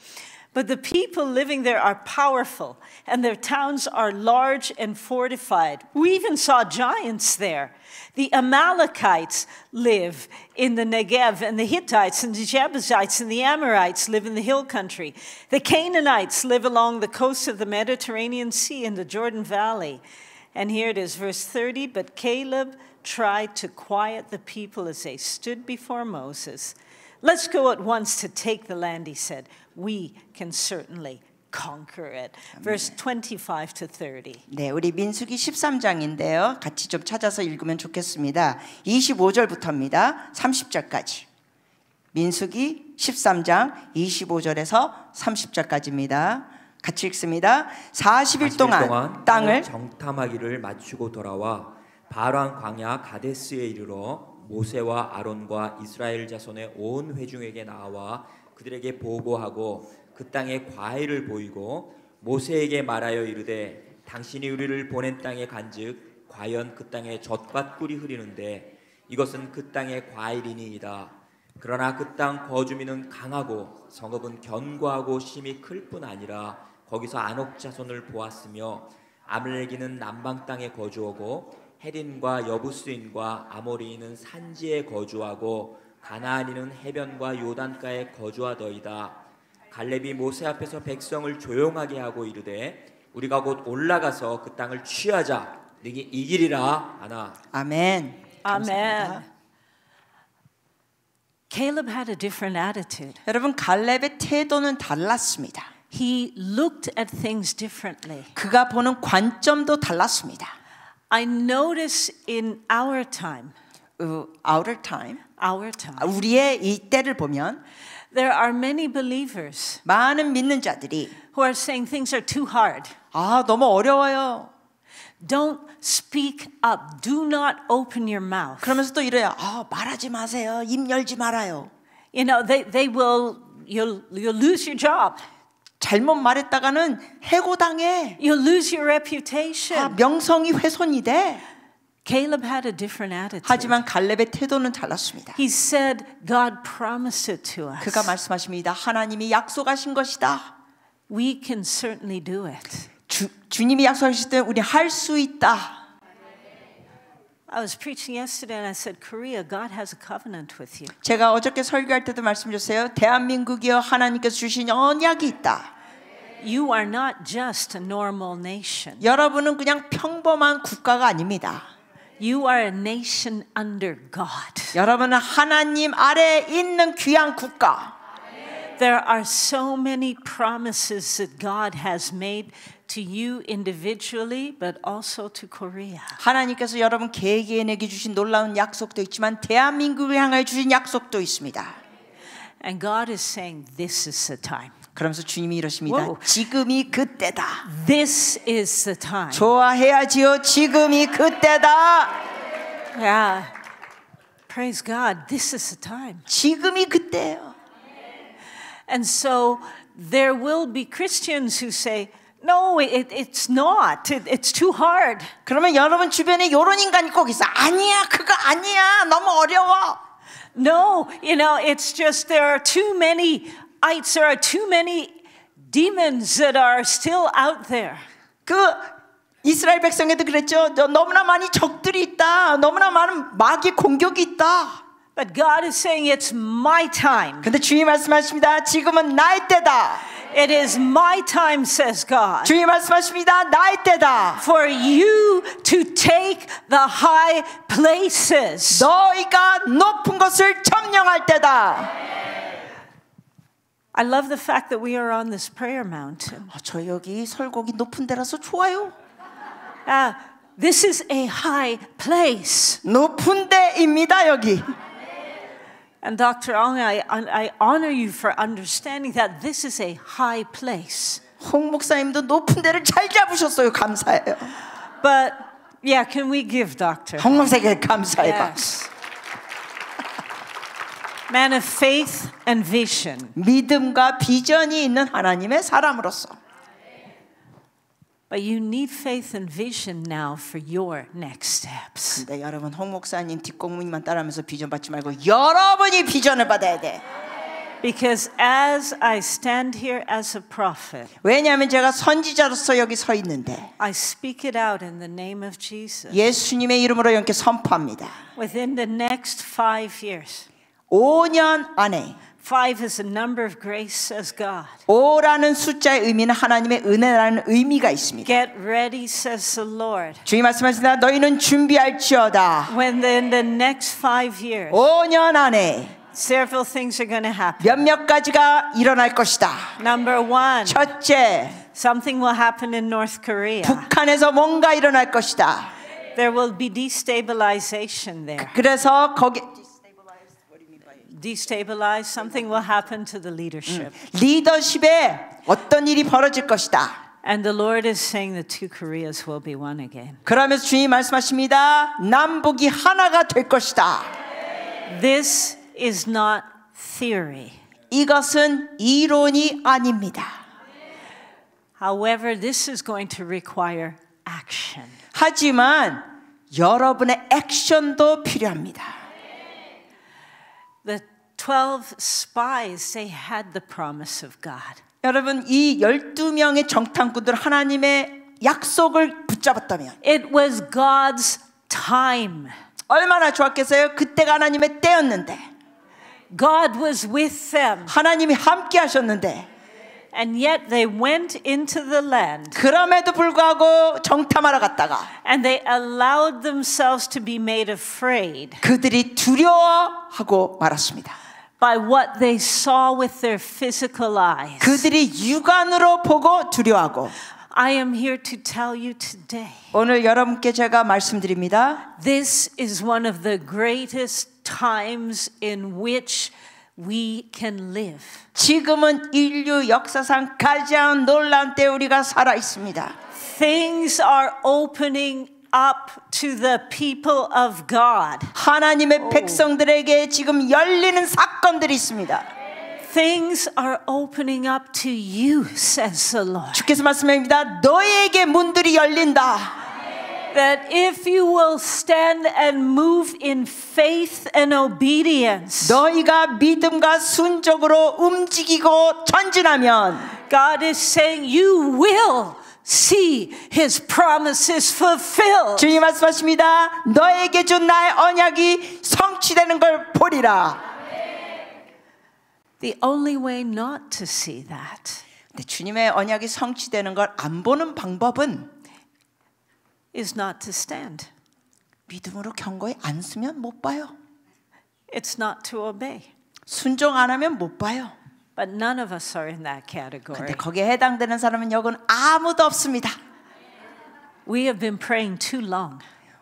Speaker 1: But the people living there are powerful, and their towns are large and fortified. We even saw giants there. The Amalekites live in the Negev, and the Hittites and the Jebusites and the Amorites live in the hill country. The Canaanites live along the coast of the Mediterranean Sea in the Jordan Valley. And here it is, verse 30, but Caleb tried to quiet the people as they stood before Moses. Let's go at once to take the land, he said. We can certainly conquer it. Verse 25 to 30.
Speaker 2: 네, 우리 민수기 13장인데요. 같이 좀 찾아서 읽으면 좋겠습니다. 25절부터입니다. 30절까지. 민수기 13장 25절에서 30절까지입니다. 같이 읽습니다. 40일 동안 땅을
Speaker 3: 정탐하기를 마치고 돌아와 바란 광야 가데스에 이르러 모세와 아론과 이스라엘 자손의 온 회중에게 나와 그들에게 보고하고 그 땅의 과일을 보이고 모세에게 말하여 이르되 당신이 우리를 보낸 땅에 간즉 과연 그 땅에 젖과 꿀이 흐리는데 이것은 그 땅의 과일이니이다. 그러나 그 땅 거주민은 강하고 성읍은 견고하고 심히 클 뿐 아니라 거기서 안옥 자손을 보았으며 아말렉인은 남방 땅에 거주하고 헤린과 여부스인과 아모리인은 산지에 거주하고 가나안인은 해변과 요단가에 거주하더이다. 갈렙이 모세 앞에서 백성을 조용하게 하고 이르되 우리가 곧 올라가서 그 땅을 취하자. 너희 이기리라 하나.
Speaker 2: 아멘.
Speaker 1: Amen. Caleb had a different attitude.
Speaker 2: 여러분 갈렙의 태도는 달랐습니다.
Speaker 1: He looked at things differently.
Speaker 2: 그가 보는 관점도 달랐습니다.
Speaker 1: I notice in our time,
Speaker 2: Our time, 우리의 이 때를 보면
Speaker 1: there are many believers
Speaker 2: 많은 믿는 자들이
Speaker 1: who are saying things are too hard.
Speaker 2: 너무 어려워요.
Speaker 1: Don't speak up. Do not open your mouth.
Speaker 2: 그러면서 또 이래요. 말하지 마세요. 입 열지 말아요.
Speaker 1: You know, you'll lose your job.
Speaker 2: 잘못 말했다가는 해고당해.
Speaker 1: You'll lose your reputation.
Speaker 2: 명성이 훼손이 돼.
Speaker 1: Caleb had a different attitude.
Speaker 2: 하지만 갈렙의 태도는 달랐습니다.
Speaker 1: He said, God promised it to us.
Speaker 2: 그가 말씀하십니다. 하나님이 약속하신 것이다.
Speaker 1: We can certainly do it.
Speaker 2: 주님이 약속하실 때 우리 할 수 있다.
Speaker 1: I was preaching yesterday and I said, Korea, God has a covenant with you.
Speaker 2: 제가 어저께 설교할 때도 말씀드렸어요. 대한민국이여 하나님께서 주신 언약이 있다.
Speaker 1: You are not just a normal nation.
Speaker 2: 여러분은 그냥 평범한 국가가 아닙니다.
Speaker 1: You are a nation under God.
Speaker 2: 여러분은 하나님 아래에 있는 귀한 국가.
Speaker 1: There are so many promises that God has made to you individually, but also to Korea.
Speaker 2: 하나님께서 여러분 개개인에게 주신 놀라운 약속도 있지만 대한민국을 향하여 주신 약속도 있습니다.
Speaker 1: And God is saying, this is the time.
Speaker 2: 그러면서 주님이 이러십니다.
Speaker 1: Whoa.
Speaker 2: 지금이 그때다.
Speaker 1: This is the time.
Speaker 2: 좋아해야지요. 지금이 그때다.
Speaker 1: Yeah. Praise God. This is the time.
Speaker 2: 지금이 그때예요.
Speaker 1: And so there will be Christians who say, no, it's not. It's too hard.
Speaker 2: 그러면 여러분 주변에 이런 인간이 꼭 있어. 아니야, 그거 아니야. 너무 어려워.
Speaker 1: No, you know, it's just there are too many ites, there are too many demons that are still out there.
Speaker 2: 그 이스라엘 백성에도 그랬죠. 너무나 많이 적들이 있다. 너무나 많은 마귀 공격이 있다.
Speaker 1: But God is saying it's my time.
Speaker 2: 근데 주님 말씀하십니다. 지금은 나의 때다.
Speaker 1: It is my time, says God.
Speaker 2: 주님 말씀하십니다. 나의 때다.
Speaker 1: For you to take the high places.
Speaker 2: 너희가 높은 것을 점령할 때다.
Speaker 1: I love the fact that we are on this prayer mountain.
Speaker 2: 저 여기 설곡이 높은 데라서 좋아요.
Speaker 1: This is a high place.
Speaker 2: 높은 데입니다, 여기.
Speaker 1: And Dr. Ong, I honor you for understanding that this is a high place.
Speaker 2: 홍 목사님도 높은 데를 잘 잡으셨어요. 감사해요.
Speaker 1: But yeah, can we give Doctor?
Speaker 2: 홍 목사에게 감사해요.
Speaker 1: Yes. Man of faith and vision.
Speaker 2: 믿음과 비전이 있는 하나님의 사람으로서.
Speaker 1: But you need faith and vision now for your next steps.
Speaker 2: 근데 여러분 홍 목사님 뒷공문만 따라하면서 비전 받지 말고 여러분이 비전을 받아야 돼.
Speaker 1: Because as I stand here as a prophet,
Speaker 2: 왜냐하면 제가 선지자로서 여기 서 있는데
Speaker 1: I speak it out in the name of Jesus.
Speaker 2: 예수님의 이름으로 이렇게 선포합니다.
Speaker 1: Within the next 5 years.
Speaker 2: 5년 안에
Speaker 1: 5 is a number of grace, says God.
Speaker 2: 5라는 숫자의 의미는 하나님의 은혜라는 의미가 있습니다.
Speaker 1: Get ready, says the Lord.
Speaker 2: 주님 말씀하십니다. 너희는 준비할지어다.
Speaker 1: When in the next 5 years,
Speaker 2: 5년 안에
Speaker 1: several things are going to happen.
Speaker 2: 몇몇 가지가 일어날 것이다.
Speaker 1: Number 1,
Speaker 2: 첫째,
Speaker 1: something will happen in North Korea.
Speaker 2: 북한에서 뭔가 일어날 것이다.
Speaker 1: There will be destabilization there.
Speaker 2: 그래서 거기
Speaker 1: Destabilize, something will happen to the leadership.
Speaker 2: 리더십에 어떤 일이 벌어질 것이다.
Speaker 1: And the Lord is saying the two Koreas will be one again.
Speaker 2: 그러면서 주님 말씀하십니다. 남북이 하나가 될 것이다.
Speaker 1: This is not theory.
Speaker 2: 이것은 이론이 아닙니다.
Speaker 1: However, this is going to require action.
Speaker 2: 하지만 여러분의 액션도 필요합니다.
Speaker 1: The 12 spies, they had the promise of God.
Speaker 2: 여러분 이 12명의 정탐꾼들 하나님의 약속을 붙잡았다면
Speaker 1: It was God's time.
Speaker 2: 얼마나 좋았겠어요? 그때가 하나님의 때였는데
Speaker 1: God was with them.
Speaker 2: 하나님이 함께 하셨는데
Speaker 1: And yet they went into the land
Speaker 2: 그럼에도 불구하고 정탐하러 갔다가
Speaker 1: and they allowed themselves to be made afraid
Speaker 2: 그들이 두려워하고 말았습니다.
Speaker 1: by what they saw with their physical eyes.
Speaker 2: 그들이 육안으로 보고 두려워하고
Speaker 1: I am here to tell you today.
Speaker 2: 오늘 여러분께 제가 말씀드립니다.
Speaker 1: This is one of the greatest times in which we can live.
Speaker 2: 지금은 인류 역사상 가장 놀라운 때 우리가 살아 있습니다.
Speaker 1: Things are opening up to the people of God.
Speaker 2: 하나님의 백성들에게 지금 열리는 사건들이 있습니다.
Speaker 1: Things are opening up to you, says the Lord.
Speaker 2: 주께서 말씀합니다. 너에게 문들이 열린다.
Speaker 1: That if you will stand and move in faith and obedience,
Speaker 2: 너희가 믿음과 순종으로 움직이고 전진하면
Speaker 1: God is saying you will see His promises fulfilled.
Speaker 2: 주님 말씀하십니다. 너에게 준 나의 언약이 성취되는 걸 보리라.
Speaker 1: The only way not to see that
Speaker 2: 근데 주님의 언약이 성취되는 걸 안 보는 방법은
Speaker 1: is not to stand.
Speaker 2: 믿음으로 경고에 안 쓰면 못 봐요.
Speaker 1: It's not to obey.
Speaker 2: 순종 안 하면 못 봐요.
Speaker 1: But none of us are in that
Speaker 2: 근데
Speaker 1: category.
Speaker 2: 거기에 해당되는 사람은 여기는 아무도 없습니다.
Speaker 1: We have been praying too long.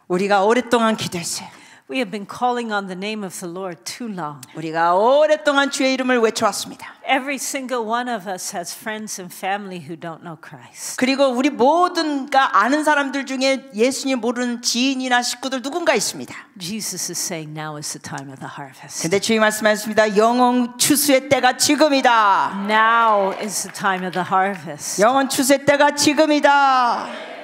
Speaker 2: 우리가 오랫동안 기도했어요.
Speaker 1: We have been calling on the name of the Lord too long.
Speaker 2: 우리가 오랫동안 주의 이름을 외쳐왔습니다.
Speaker 1: Every single one of us has friends and family who don't know Christ.
Speaker 2: 그리고 우리 모든가 아는 사람들 중에 예수님 모르는 지인이나 식구들 누군가 있습니다.
Speaker 1: Jesus is saying now is the time of the harvest.
Speaker 2: 근데 주님 말씀하셨습니다. 영혼 추수의 때가 지금이다.
Speaker 1: Now is the time of the harvest.
Speaker 2: 영혼 추수의 때가 지금이다.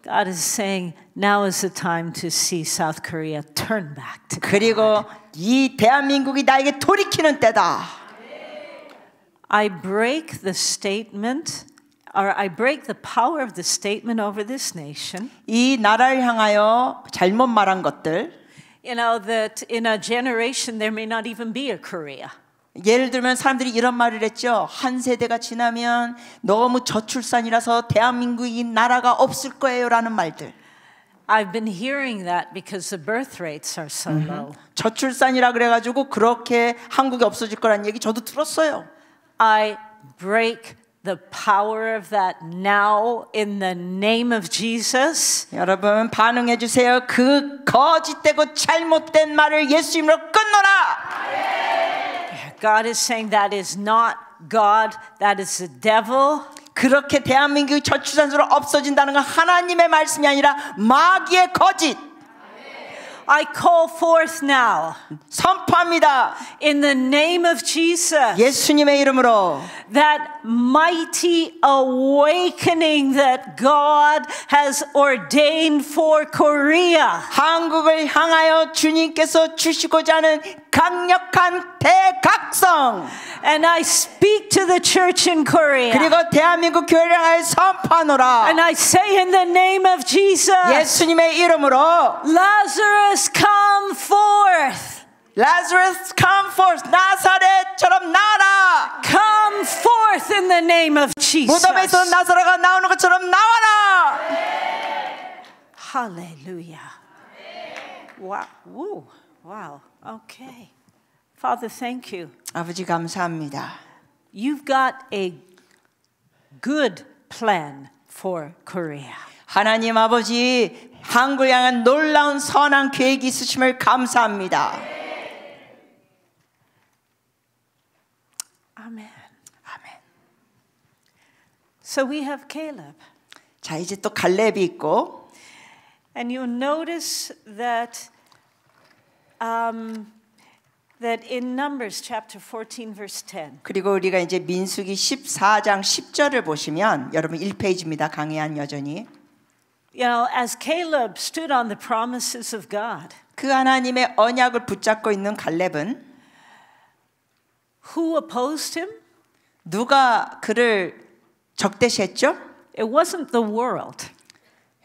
Speaker 1: God is saying now is the time to see South Korea turn back to God.
Speaker 2: 그리고 이 대한민국이 나에게 돌이키는 때다.
Speaker 1: I break the statement, or I break the power of the statement over this nation.
Speaker 2: 이 나라를 향하여 잘못 말한 것들.
Speaker 1: You know that in a generation there may not even be a Korea.
Speaker 2: 예를 들면 사람들이 이런 말을 했죠. 한 세대가 지나면 너무 저출산이라서 대한민국이 나라가 없을 거예요라는 말들.
Speaker 1: I've been hearing that because the birth rates are so low.
Speaker 2: 저출산이라 그래가지고 그렇게 한국이 없어질 거라는 얘기 저도 들었어요.
Speaker 1: I break the power of that now in the name of Jesus.
Speaker 2: 여러분 반응해 주세요. 그 거짓되고 잘못된 말을 예수 이름으로 끊노라.
Speaker 1: God is saying that is not God, that is the devil.
Speaker 2: 그렇게 대한민국이 저출산으로 없어진다는 건 하나님의 말씀이 아니라 마귀의 거짓.
Speaker 1: I call forth now
Speaker 2: 선포합니다.
Speaker 1: in the name of Jesus
Speaker 2: 예수님의 이름으로
Speaker 1: that mighty awakening that God has ordained for Korea.
Speaker 2: 한국을 향하여 주님께서 주시고자 하는 강력한 대각성.
Speaker 1: And I speak to the church in Korea.
Speaker 2: 그리고 대한민국 교회를 향하여 선포하노라.
Speaker 1: And I say in the name of Jesus,
Speaker 2: 예수님의 이름으로
Speaker 1: Lazarus come forth.
Speaker 2: Lazarus come forth. 나사렛처럼 나와라.
Speaker 1: Come forth in the name of Jesus.
Speaker 2: 무덤에서 나사로가 나오는 것처럼 나와라.
Speaker 1: Hallelujah. Wow. Woo. Wow. Okay. Father, thank you.
Speaker 2: 아버지 감사합니다.
Speaker 1: You've got a good plan for Korea.
Speaker 2: 하나님 아버지 한국을 향한 놀라운 선한 계획이 있으심을 감사합니다.
Speaker 1: Amen.
Speaker 2: 아멘.
Speaker 1: So we have Caleb.
Speaker 2: 자 이제 또 갈렙이 있고
Speaker 1: And you'll notice that that in Numbers chapter 14 verse 10.
Speaker 2: 그리고 우리가 이제 민수기 14장 10절을 보시면 여러분 1페이지입니다. 강해한 여전히
Speaker 1: You know, as Caleb stood on the promises of God,
Speaker 2: 그 하나님의 언약을 붙잡고 있는 갈렙은
Speaker 1: who opposed him?
Speaker 2: 누가 그를 적대시했죠?
Speaker 1: It wasn't the world.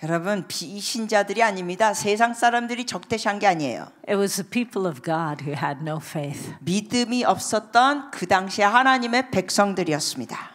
Speaker 2: 여러분 비신자들이 아닙니다. 세상 사람들이 적대시한 게 아니에요.
Speaker 1: It was the people of God who had no faith.
Speaker 2: 믿음이 없었던 그 당시에 하나님의 백성들이었습니다.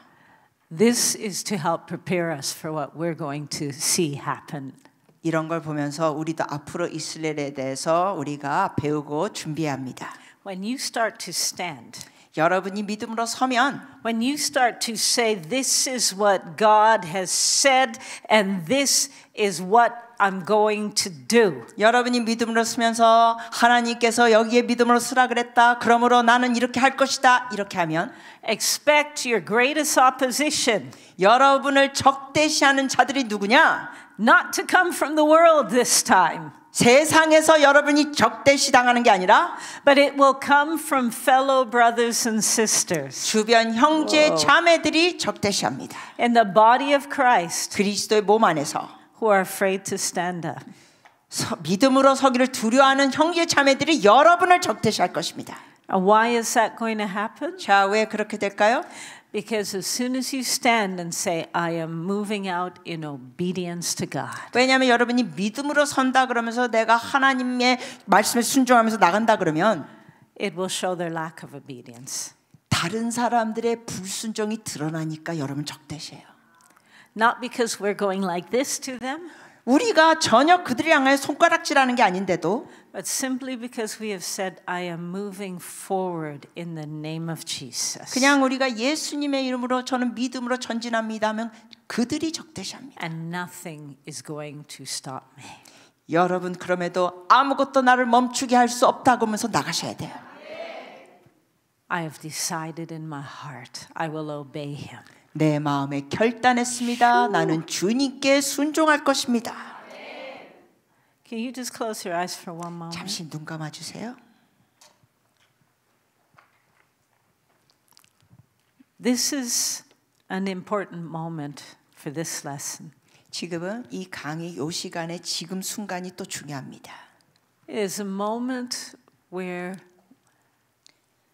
Speaker 1: This is to help prepare us for what we're going to see happen.
Speaker 2: 이런 걸 보면서 우리도 앞으로 이스라엘에 대해서 우리가 배우고 준비해야 합니다.
Speaker 1: When you start to stand,
Speaker 2: 여러분이 믿음으로 서면
Speaker 1: when you start to say, this is what God has said and this is what I'm going to do.
Speaker 2: 여러분이 믿음으로 서면서 하나님께서 여기에 믿음으로 서라 그랬다. 그러므로 나는 이렇게 할 것이다. 이렇게 하면
Speaker 1: Expect your greatest opposition
Speaker 2: 여러분을 적대시하는 자들이 누구냐?
Speaker 1: not to come from the world this time,
Speaker 2: 세상에서 여러분이 적대시 당하는 게 아니라
Speaker 1: but it will come from fellow brothers and sisters
Speaker 2: 주변 형제 자매들이 적대시합니다.
Speaker 1: in the body of Christ
Speaker 2: 그리스도의 몸 안에서
Speaker 1: who are afraid to stand up.
Speaker 2: 믿음으로 서기를 두려워하는 형제 자매들이 여러분을 적대시할 것입니다.
Speaker 1: And why is that going to happen?
Speaker 2: 자, 왜 그렇게 될까요?
Speaker 1: Because as soon as you stand and say, I am moving out in obedience to God,
Speaker 2: 왜냐하면 여러분이 믿음으로 선다 그러면서 내가 하나님의 말씀에 순종하면서 나간다 그러면
Speaker 1: it will show their lack of obedience.
Speaker 2: 다른 사람들의 불순종이 드러나니까 여러분 적대시해요.
Speaker 1: Not because we're going like this to them,
Speaker 2: 우리가 전혀 그들이 향해 손가락질하는 게 아닌데도
Speaker 1: but simply because we have said, I am moving forward in the name of Jesus.
Speaker 2: 그냥 우리가 예수님의 이름으로 저는 믿음으로 전진합니다 하면 그들이 적대시합니다.
Speaker 1: And nothing is going to stop me.
Speaker 2: 여러분 그럼에도 아무것도 나를 멈추게 할 수 없다고 하면서 나가셔야 돼요.
Speaker 1: I have decided in my heart, I will obey him.
Speaker 2: 내 마음에 결단했습니다. 나는 주님께 순종할 것입니다.
Speaker 1: Can you just close your eyes for one moment?
Speaker 2: 잠시 눈 감아 주세요.
Speaker 1: This is an important moment for this lesson.
Speaker 2: 지금은 이 강의 요 시간에 지금 순간이 또 중요합니다.
Speaker 1: It is a moment where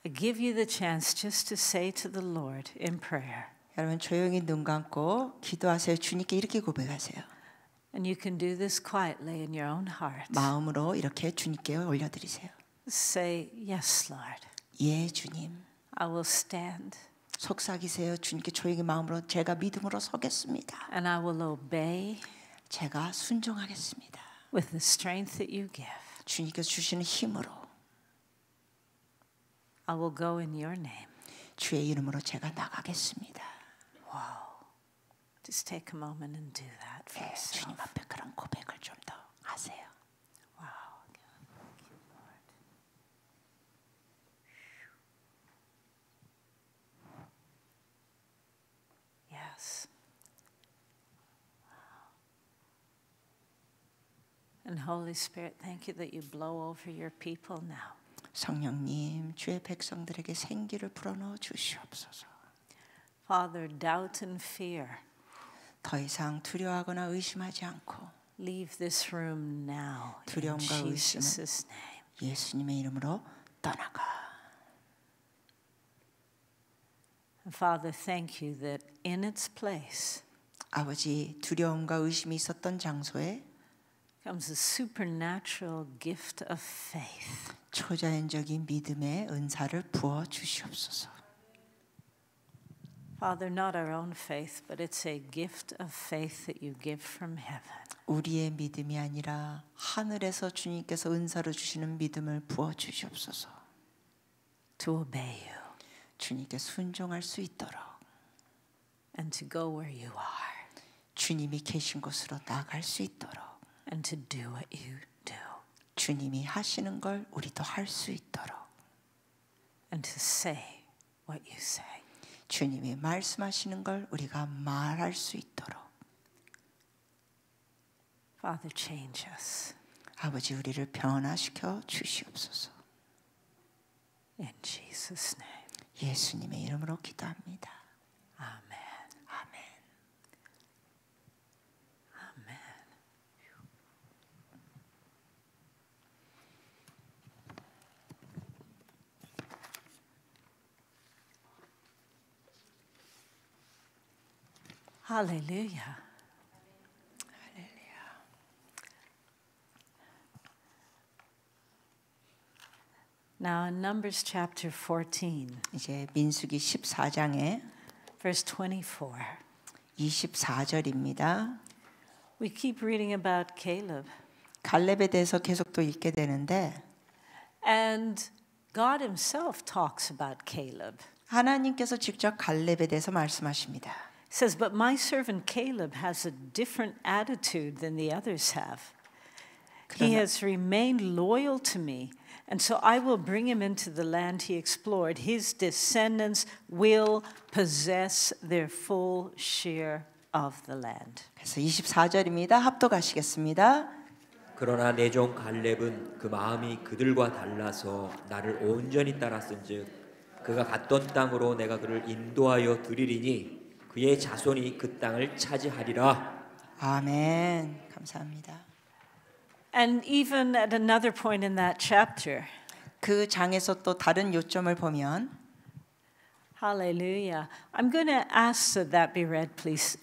Speaker 1: I give you the chance just to say to the Lord in prayer.
Speaker 2: 여러분 조용히 눈 감고 기도하세요. 주님께 이렇게 고백하세요.
Speaker 1: And you can do this quietly in your own heart.
Speaker 2: 마음으로 이렇게 주님께 올려드리세요.
Speaker 1: Say, yes, Lord.
Speaker 2: 예, 주님.
Speaker 1: I will stand.
Speaker 2: 속삭이세요. 주님께 조용히 마음으로 제가 믿음으로 서겠습니다.
Speaker 1: And I will obey
Speaker 2: 제가 순종하겠습니다.
Speaker 1: with the strength that you give.
Speaker 2: 주님께서 주시는 힘으로
Speaker 1: I will go in your name.
Speaker 2: 주의 이름으로 제가 나가겠습니다.
Speaker 1: Just take a moment and do that for
Speaker 2: 네,
Speaker 1: yourself.
Speaker 2: 주님 앞에 그런 고백을 좀 더 하세요.
Speaker 1: Wow. Thank you, Lord. Yes. Wow. And Holy Spirit, thank you that you blow over your people now.
Speaker 2: 성령님, 주의 백성들에게 생기를 불어넣어 주시옵소서.
Speaker 1: Father, doubt and fear,
Speaker 2: 더 이상 두려워하거나 의심하지 않고
Speaker 1: leave this room now in
Speaker 2: 두려움과 의심은
Speaker 1: Jesus' name.
Speaker 2: 예수님의 이름으로 떠나가.
Speaker 1: And Father, thank you that in its place
Speaker 2: 아버지, 두려움과 의심이 있었던 장소에
Speaker 1: comes a supernatural gift of faith.
Speaker 2: 초자연적인 믿음의 은사를 부어 주시옵소서.
Speaker 1: Father, not our own faith, but it's a gift of faith that you give from heaven.
Speaker 2: 우리의 믿음이 아니라 하늘에서 주님께서 은사로 주시는 믿음을 부어 주시옵소서.
Speaker 1: To obey you
Speaker 2: 주님께 순종할 수 있도록
Speaker 1: and to go where you are
Speaker 2: 주님이 계신 곳으로 나갈 수 있도록
Speaker 1: and to do what you do
Speaker 2: 주님이 하시는 걸 우리도 할 수 있도록
Speaker 1: and to say what you say.
Speaker 2: 주님이 말씀하시는 걸 우리가 말할 수 있도록
Speaker 1: Father, change us.
Speaker 2: 아버지 우리를 변화시켜 주시옵소서.
Speaker 1: In Jesus' name.
Speaker 2: 예수님의 이름으로 기도합니다.
Speaker 1: Amen.
Speaker 2: 아멘.
Speaker 1: Amen. Hallelujah. Now in Numbers chapter 14,
Speaker 2: 이제 민수기 14장에
Speaker 1: verse 24.
Speaker 2: 24절입니다.
Speaker 1: We keep reading about Caleb.
Speaker 2: 갈렙에 대해서 계속 또 읽게 되는데
Speaker 1: And God himself talks about Caleb.
Speaker 2: 하나님께서 직접 갈렙에 대해서 말씀하십니다.
Speaker 1: He says, but my servant Caleb has a different attitude than the others have. He has remained loyal to me, and so I will bring him into the land he explored. His descendants will possess their full share of the land.
Speaker 2: 그래서 24절입니다. 합독하시겠습니다.
Speaker 3: 그러나 내 종 갈렙은 그 마음이 그들과 달라서 나를 온전히 따랐은즉 그가 갔던 땅으로 내가 그를 인도하여 드리리니 그의 자손이 그 땅을 차지하리라.
Speaker 2: 아멘. 감사합니다.
Speaker 1: And even at another point in that chapter,
Speaker 2: 그 장에서 또 다른 요점을 보면
Speaker 1: hallelujah. I'm going to ask that that be read, please.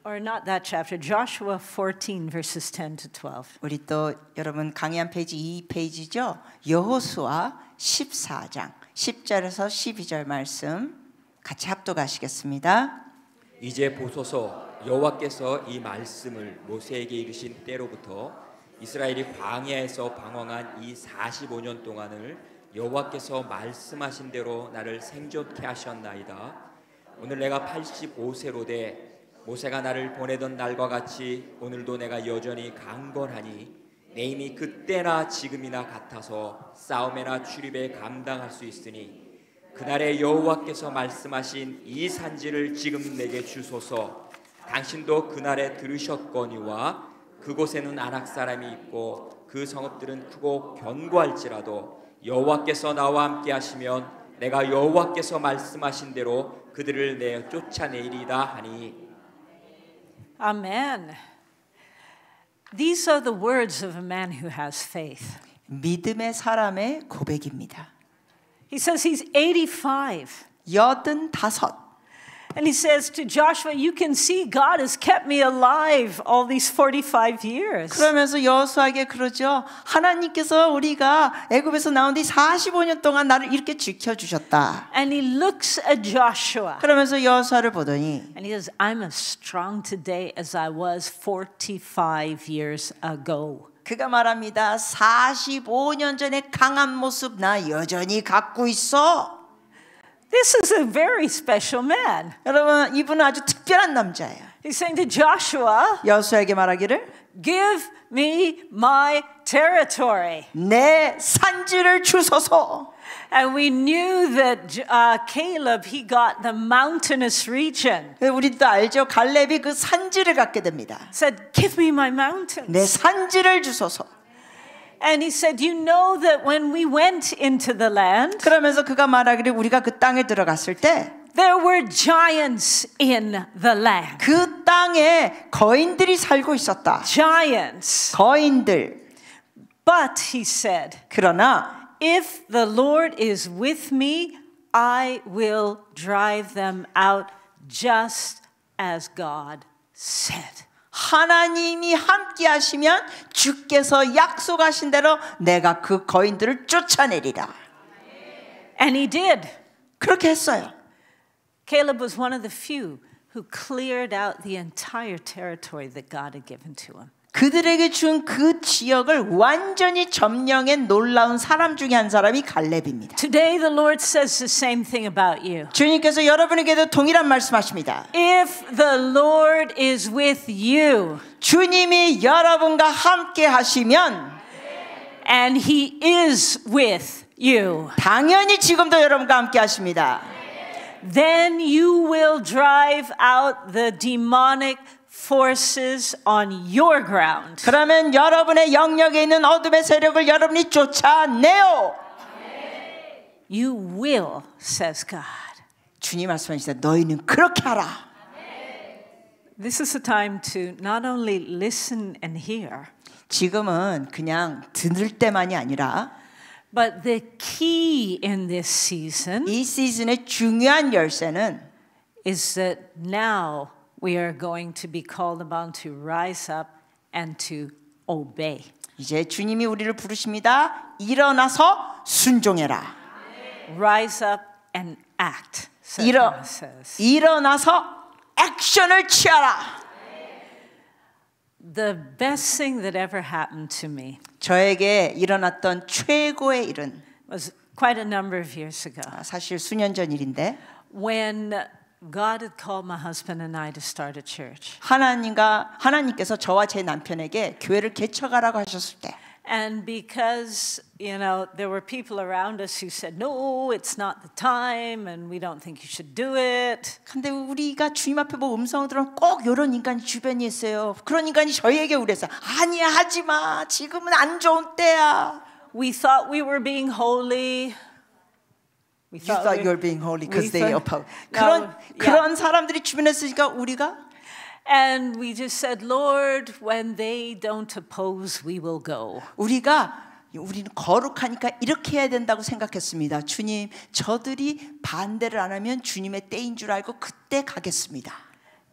Speaker 1: Or not that chapter, Joshua 14, verses 10 to 12.
Speaker 2: 우리 또 여러분 강의한 페이지 2페이지죠. 여호수아 14장 10절에서 12절 말씀 같이 합독하시겠습니다.
Speaker 3: 이제 보소서 여호와께서 이 말씀을 모세에게 이르신 때로부터 이스라엘이 광야에서 방황한 이 45년 동안을 여호와께서 말씀하신 대로 나를 생존케 하셨나이다. 오늘 내가 85세로 돼 모세가 나를 보내던 날과 같이 오늘도 내가 여전히 강건하니 내 힘이 그때나 지금이나 같아서 싸움에나 출입에 감당할 수 있으니 그날에 여호와께서 말씀하신 이 산지를 지금 내게 주소서. 당신도 그날에 들으셨거니와 그곳에는 아낙 사람이 있고 그 성읍들은 크고 견고할지라도 여호와께서 나와 함께 하시면 내가 여호와께서 말씀하신 대로 그들을 내어 쫓아내리이다 하니.
Speaker 1: Amen. These are the words of a man who has faith.
Speaker 2: 믿음의 사람의 고백입니다.
Speaker 1: He says he's 85.
Speaker 2: 85.
Speaker 1: And he says to Joshua, you can see God has kept me alive all these 45 years.
Speaker 2: 그러면서 여호수아에게 그러죠. 하나님께서 우리가 애굽에서 나온 뒤 45년 동안 나를 이렇게 지켜주셨다.
Speaker 1: And he looks at Joshua.
Speaker 2: 그러면서 여호수아를 보더니
Speaker 1: And he says, I'm as strong today as I was 45 years ago.
Speaker 2: 그가 말합니다. 45년 전에 강한 모습 나 여전히 갖고 있어.
Speaker 1: This is a very special man.
Speaker 2: 여러분 이분은 아주 특별한 남자예요.
Speaker 1: He's saying to Joshua,
Speaker 2: 여호수아에게 말하기를
Speaker 1: give me my territory.
Speaker 2: 내 산지를 주소서.
Speaker 1: And we knew that Caleb, he got the mountainous region.
Speaker 2: 우리도 알죠. 갈렙이 그 산지를 갖게 됩니다.
Speaker 1: Said, give me my mountains.
Speaker 2: 내 산지를 주소서.
Speaker 1: And he said, you know that when we went into the land,
Speaker 2: 그러면서 그가 말하기를 우리가 그 땅에 들어갔을 때
Speaker 1: there were giants in the land.
Speaker 2: 그 땅에 거인들이 살고 있었다.
Speaker 1: Giants.
Speaker 2: 거인들.
Speaker 1: But he said,
Speaker 2: 그러나
Speaker 1: if the Lord is with me, I will drive them out just as God said.
Speaker 2: 하나님이 함께 하시면 주께서 약속하신 대로 내가 그 거인들을 쫓아내리라.
Speaker 1: And he did.
Speaker 2: 그렇게 했어요.
Speaker 1: Caleb was one of the few who cleared out the entire territory that God had given to him.
Speaker 2: 그들에게 준 그 지역을 완전히 점령해 놀라운 사람 중에 한 사람이 갈렙입니다.
Speaker 1: Today the Lord says the same thing about you.
Speaker 2: 주님께서 여러분에게도 동일한 말씀하십니다.
Speaker 1: If the Lord is with you,
Speaker 2: 주님이 여러분과 함께 하시면
Speaker 1: and He is with you,
Speaker 2: 당연히 지금도 여러분과 함께 하십니다.
Speaker 1: then you will drive out the demonic forces on your ground.
Speaker 2: 그러면 여러분의 영역에 있는 어둠의 세력을 여러분이 쫓아내요.
Speaker 1: You will, says God.
Speaker 2: 주님 말씀하시다. 너희는 그렇게 하라.
Speaker 1: This is a time to not only listen and hear,
Speaker 2: 지금은 그냥 들을 때만이 아니라
Speaker 1: but the key in this season
Speaker 2: 이 시즌의 중요한 열쇠는
Speaker 1: is that now we are going to be called upon to rise up and to obey.
Speaker 2: 이제 주님이 우리를 부르십니다. 일어나서 순종해라.
Speaker 1: Rise up and act.
Speaker 2: 일어나서 액션을 취하라.
Speaker 1: The best thing that ever happened to me
Speaker 2: 저에게 일어났던 최고의 일은
Speaker 1: was quite a number of years ago
Speaker 2: 사실 수년 전 일인데
Speaker 1: when God had called my husband and I to start a church.
Speaker 2: 하나님께서 저와 제 남편에게 교회를 개척하라고 하셨을 때
Speaker 1: And because, there were people around us who said, no, it's not the time, and we don't think you should do it.
Speaker 2: 근데 우리가 주님 앞에 뭐 음성을 들으면 꼭 이런 인간이 주변에 있어요. 그런 인간이 저희에게 그래서 아니야 하지 마. 지금은 안 좋은 때야.
Speaker 1: We thought we were being holy.
Speaker 2: You thought you were being holy because they oppose. 그런 사람들이 주변에 있으니까 우리가
Speaker 1: And we just said, Lord, when they don't oppose, we will go.
Speaker 2: 우리는 거룩하니까 이렇게 해야 된다고 생각했습니다. 주님, 저들이 반대를 안 하면 주님의 때인 줄 알고 그때 가겠습니다.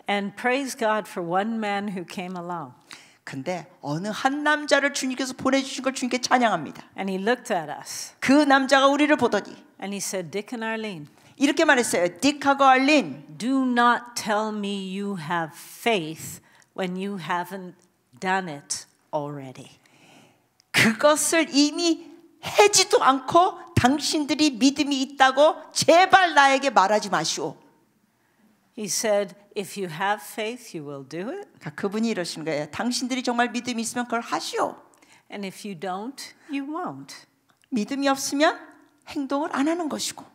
Speaker 1: And praise God for one man who came along.
Speaker 2: 근데 어느 한 남자를 주님께서 보내주신 걸 주님께 찬양합니다.
Speaker 1: And he looked at us.
Speaker 2: 그 남자가 우리를 보더니
Speaker 1: And he said, Dick and Arlene.
Speaker 2: 이렇게 말했어요. 딕하고 알린.
Speaker 1: Do not tell me you have faith when you haven't done it already.
Speaker 2: 그것을 이미 해지도 않고 당신들이 믿음이 있다고 제발 나에게 말하지 마시오.
Speaker 1: He said, if you have faith, you will do it.
Speaker 2: 그분이 이러시는 거예요. 당신들이 정말 믿음이 있으면 그걸 하시오.
Speaker 1: And if you don't, you won't.
Speaker 2: 믿음이 없으면 행동을 안 하는 것이고.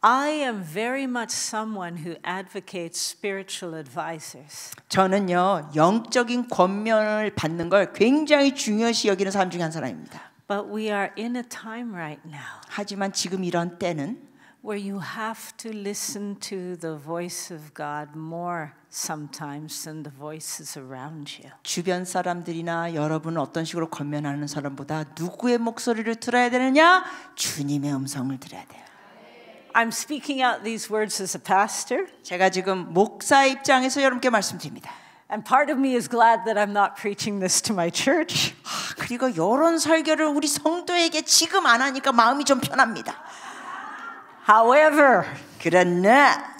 Speaker 1: I am very much someone who advocates spiritual advisors.
Speaker 2: 저는요 영적인 권면을 받는 걸 굉장히 중요시 여기는 사람 중에 한 사람입니다.
Speaker 1: But we are in a time right now.
Speaker 2: 하지만 지금 이런 때는
Speaker 1: where you have to listen to the voice of God more sometimes than the voices around you.
Speaker 2: 주변 사람들이나 여러분은 어떤 식으로 권면하는 사람보다 누구의 목소리를 들어야 되느냐? 주님의 음성을 들어야 돼요.
Speaker 1: I'm speaking out these words as a pastor.
Speaker 2: 제가 지금 목사 입장에서 여러분께 말씀드립니다.
Speaker 1: And part of me is glad that I'm not preaching this to my church.
Speaker 2: 그리고 이런 설교를 우리 성도에게 지금 안 하니까 마음이 좀 편합니다.
Speaker 1: However,
Speaker 2: 그러나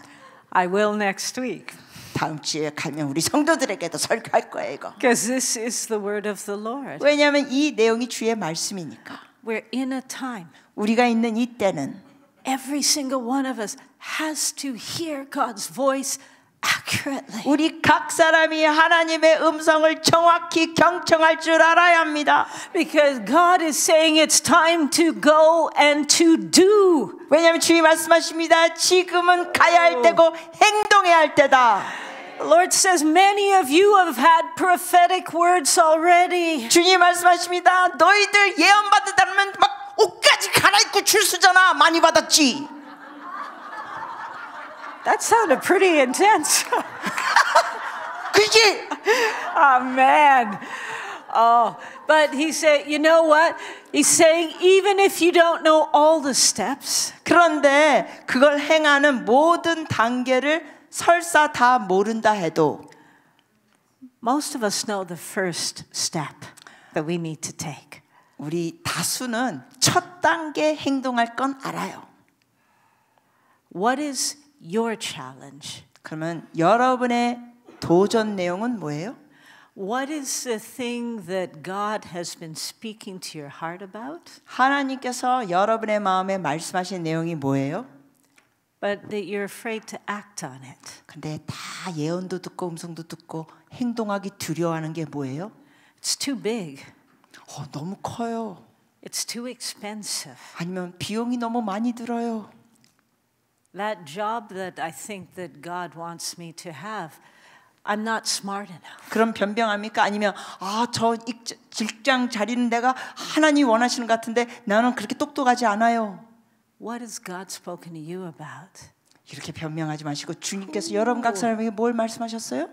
Speaker 1: I will next week.
Speaker 2: 다음 주에 가면 우리 성도들에게도 설교할 거예요, 이거.
Speaker 1: Because this is the word of the Lord.
Speaker 2: 왜냐하면 이 내용이 주의 말씀이니까.
Speaker 1: We're in a time.
Speaker 2: 우리가 있는 이 때는
Speaker 1: Every single one of us has to hear God's voice accurately.
Speaker 2: 우리 각 사람이 하나님의 음성을 정확히 경청할 줄 알아야 합니다.
Speaker 1: Because God is saying it's time to go and to do.
Speaker 2: 왜냐하면 주님 말씀하십니다. 지금은 가야 할 때고 행동해야 할 때다.
Speaker 1: The Lord says many of you have had prophetic words already.
Speaker 2: 주님 말씀하십니다. 너희들 예언 받는다면 막 옷까지 갈아입고 출수잖아. 많이 받았지.
Speaker 1: That sounded pretty intense.
Speaker 2: 그지?
Speaker 1: Oh man. Oh, but he said, you know what? He's saying even if you don't know all the steps.
Speaker 2: 그런데 그걸 행하는 모든 단계를 설사 다 모른다 해도
Speaker 1: Most of us know the first step that we need to take.
Speaker 2: 우리 다수는 첫 단계 행동할 건 알아요.
Speaker 1: What is your challenge?
Speaker 2: 그러면 여러분의 도전 내용은 뭐예요?
Speaker 1: What is the thing that God has been speaking to your heart about?
Speaker 2: 하나님께서 여러분의 마음에 말씀하신 내용이 뭐예요?
Speaker 1: But that you're afraid to act on it.
Speaker 2: 근데 다 예언도 듣고 음성도 듣고 행동하기 두려워하는 게 뭐예요?
Speaker 1: It's too big.
Speaker 2: 너무 커요.
Speaker 1: It's too expensive.
Speaker 2: 아니면 비용이 너무 많이 들어요.
Speaker 1: That job that I think that God wants me to have, I'm not smart enough.
Speaker 2: 그럼 변명합니까? 아니면 저 직장 자리는 내가 하나님이 원하시는 것 같은데 나는 그렇게 똑똑하지 않아요.
Speaker 1: What has God spoken to you about?
Speaker 2: 이렇게 변명하지 마시고 주님께서 여러분 각 사람에게 뭘 말씀하셨어요?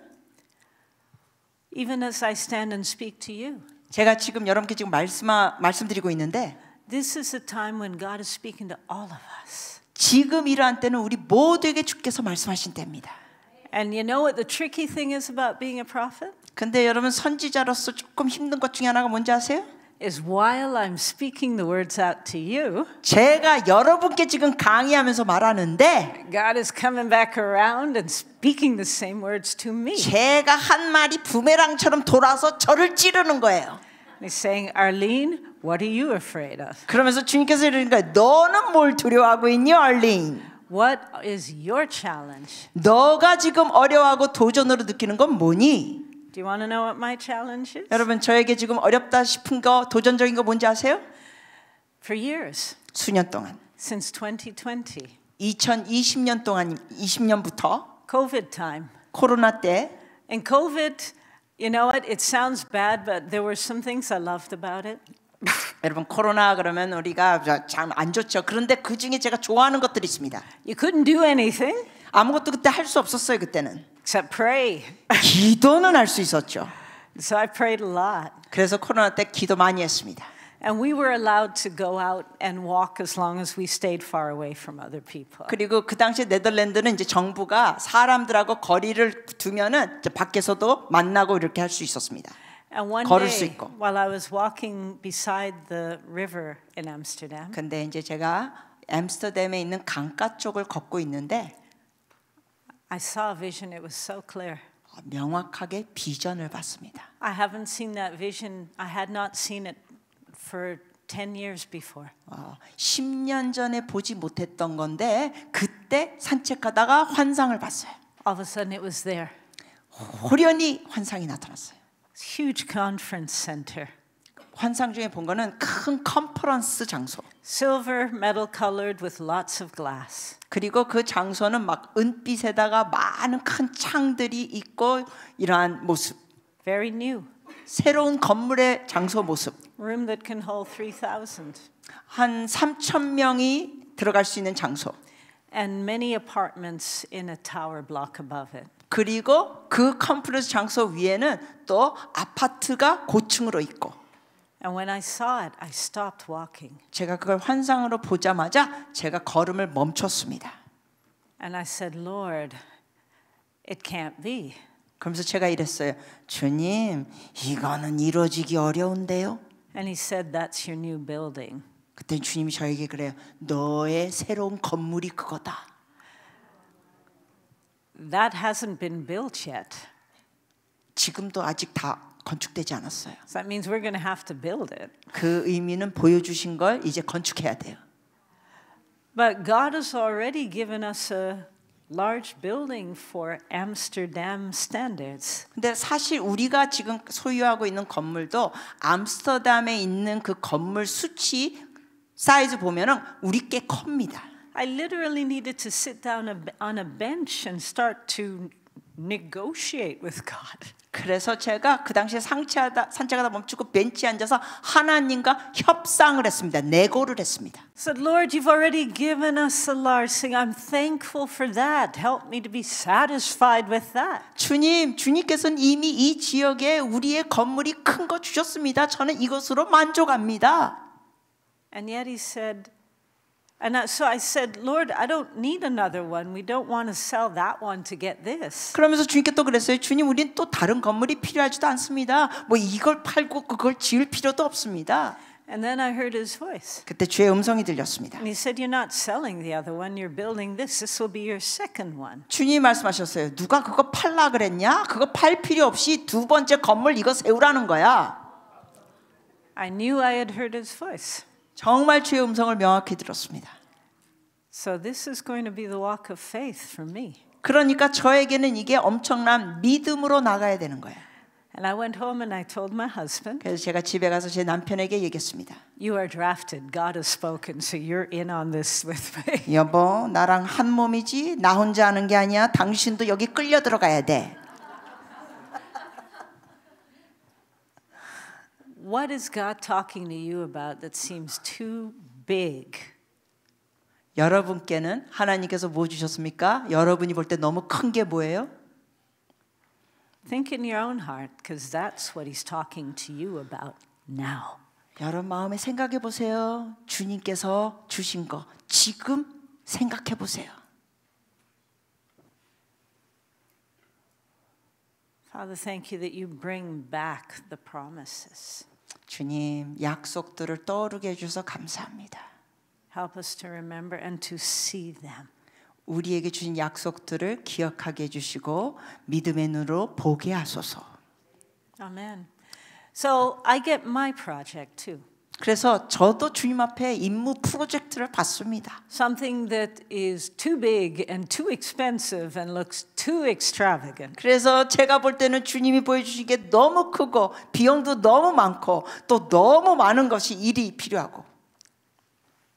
Speaker 1: Even as I stand and speak to you.
Speaker 2: 제가 지금 여러분께 지금 말씀드리고 있는데
Speaker 1: This is a time when God is speaking to all of us.
Speaker 2: 지금 이러한 때는 우리 모두에게 주께서 말씀하신 때입니다.
Speaker 1: And you know what the tricky thing is about being a prophet?
Speaker 2: 근데 여러분 선지자로서 조금 힘든 것 중에 하나가 뭔지 아세요?
Speaker 1: Is while I'm speaking the words out to you,
Speaker 2: 제가 여러분께 지금 강의하면서 말하는데
Speaker 1: God is coming back around and speaking the same words to me.
Speaker 2: 제가 한 말이 부메랑처럼 돌아서 저를 찌르는 거예요.
Speaker 1: He's saying, Arlene, what are you afraid of?
Speaker 2: 그러면서 주님께서 이러니까 너는 뭘 두려워하고 있니, 얼린?
Speaker 1: What is your challenge?
Speaker 2: 너가 지금 어려워하고 도전으로 느끼는 건 뭐니?
Speaker 1: Do you want to know what my challenge is?
Speaker 2: 여러분 저에게 지금 어렵다 싶은 거 도전적인 거 뭔지 아세요?
Speaker 1: For years,
Speaker 2: 수년 동안
Speaker 1: since 2020,
Speaker 2: 2020년 동안 20년부터
Speaker 1: COVID time.
Speaker 2: 코로나 때
Speaker 1: And COVID, you know what? It sounds bad, but there were some things I loved about it.
Speaker 2: 여러분 코로나 그러면 우리가 참 안 좋죠. 그런데 그 중에 제가 좋아하는 것들이 있습니다.
Speaker 1: You couldn't do anything
Speaker 2: 아무것도 그때 할 수 없었어요. 그때는
Speaker 1: except pray.
Speaker 2: 기도는 할 수 있었죠.
Speaker 1: So I prayed a lot.
Speaker 2: 그래서 코로나 때 기도 많이 했습니다.
Speaker 1: And we were allowed to go out and walk as long as we stayed far away from other people.
Speaker 2: 그리고 그 당시에 네덜란드는 이제 정부가 사람들하고 거리를 두면은 이제 밖에서도 만나고 이렇게 할 수 있었습니다.
Speaker 1: And one
Speaker 2: 걸을 수
Speaker 1: day,
Speaker 2: 있고.
Speaker 1: while I was walking beside the river in Amsterdam,
Speaker 2: 근데 이제 제가 암스터담에 있는 강가 쪽을 걷고 있는데
Speaker 1: I saw a vision. It was so clear.
Speaker 2: 명확하게 비전을 봤습니다.
Speaker 1: I haven't seen that vision. I had not seen it for 10 years before.
Speaker 2: 10년 전에 보지 못했던 건데 그때 산책하다가 환상을 봤어요.
Speaker 1: All of a sudden, it was there.
Speaker 2: 호련히 환상이 나타났어요.
Speaker 1: Huge conference center.
Speaker 2: 환상 중에 본 거는 큰 컨퍼런스 장소.
Speaker 1: Silver, metal colored with lots of glass.
Speaker 2: 그리고 그 장소는 막 은빛에다가 많은 큰 창들이 있고 이러한 모습.
Speaker 1: Very new.
Speaker 2: 새로운 건물의 장소 모습.
Speaker 1: Room that can hold 3,000.
Speaker 2: 한 3,000명이 들어갈 수 있는 장소.
Speaker 1: And many apartments in a tower block above it.
Speaker 2: 그리고 그 컨퍼런스 장소 위에는 또 아파트가 고층으로 있고.
Speaker 1: And when I saw it, I stopped walking.
Speaker 2: 제가 그걸 환상으로 보자마자 제가 걸음을 멈췄습니다.
Speaker 1: And I said, Lord, it can't be.
Speaker 2: 그러면서 제가 이랬어요. 주님, 이거는 이루어지기 어려운데요.
Speaker 1: And he said, that's your new building.
Speaker 2: 그때 주님이 저에게 그래요. 너의 새로운 건물이 그거다.
Speaker 1: That hasn't been built yet.
Speaker 2: 지금도 아직 다 건축되지 않았어요.
Speaker 1: So that means we're going to have to build it.
Speaker 2: 그 의미는 보여주신 걸 이제 건축해야 돼요.
Speaker 1: But God has already given us a large building for Amsterdam standards.
Speaker 2: 근데 사실 우리가 지금 소유하고 있는 건물도 암스터담에 있는 그 건물 수치 사이즈 보면은 우리 꽤 큽니다.
Speaker 1: I literally needed to sit down on a bench and start to negotiate with God.
Speaker 2: 그래서 제가 그 당시에 산책하다 멈추고 벤치에 앉아서 하나님과 협상을 했습니다. 내고를 했습니다.
Speaker 1: Said, Lord, you've already given us a large thing. I'm thankful for that. Help me to be satisfied with that.
Speaker 2: 주님께서는 이미 이 지역에 우리의 건물이 큰 거 주셨습니다. 저는 이것으로 만족합니다.
Speaker 1: And yet he said, so I said, Lord, I don't need another one. We don't want to sell that one to get this.
Speaker 2: 그러면서 주님께 또 그랬어요. 주님, 우린 또 다른 건물이 필요하지도 않습니다. 뭐 이걸 팔고 그걸 지을 필요도 없습니다.
Speaker 1: And then I heard his voice.
Speaker 2: 그때 주의 음성이 들렸습니다.
Speaker 1: And he said, you're not selling the other one. You're building this. This will be your second one.
Speaker 2: 주님이 말씀하셨어요. 누가 그거 팔라 그랬냐? 그거 팔 필요 없이 두 번째 건물 이거 세우라는 거야.
Speaker 1: I knew I had heard his voice.
Speaker 2: 정말 주의 음성을 명확히 들었습니다.
Speaker 1: So this is going to be the walk of faith for me.
Speaker 2: 그러니까 저에게는 이게 엄청난 믿음으로 나가야 되는 거예요.
Speaker 1: And I went home and I told my husband,
Speaker 2: 그래서 제가 집에 가서 제 남편에게 얘기했습니다.
Speaker 1: you are drafted. God has spoken, so you're in on this with me.
Speaker 2: 여보, 나랑 한 몸이지 나 혼자 하는 게 아니야. 당신도 여기 끌려 들어가야 돼.
Speaker 1: What is God talking to you about that seems too big?
Speaker 2: 여러분께는 하나님께서 뭐 주셨습니까? 여러분이 볼 때 너무 큰 게 뭐예요?
Speaker 1: Think in your own heart, because that's what he's talking to you about now.
Speaker 2: 여러분 마음에 생각해 보세요. 주님께서 주신 거 지금 생각해 보세요.
Speaker 1: Father, thank you that you bring back the promises.
Speaker 2: 주님, 약속들을 떠오르게 해주셔서 감사합니다.
Speaker 1: Help us to remember and to see them.
Speaker 2: 우리에게 주신 약속들을 기억하게 해주시고 믿음의 눈으로 보게 하소서.
Speaker 1: Amen. So I get my project too.
Speaker 2: 그래서 저도 주님 앞에 임무 프로젝트를 받습니다.
Speaker 1: Something that is too big and too expensive and looks too extravagant.
Speaker 2: 그래서 제가 볼 때는 주님이 보여주신 게 너무 크고 비용도 너무 많고 또 너무 많은 것이 일이 필요하고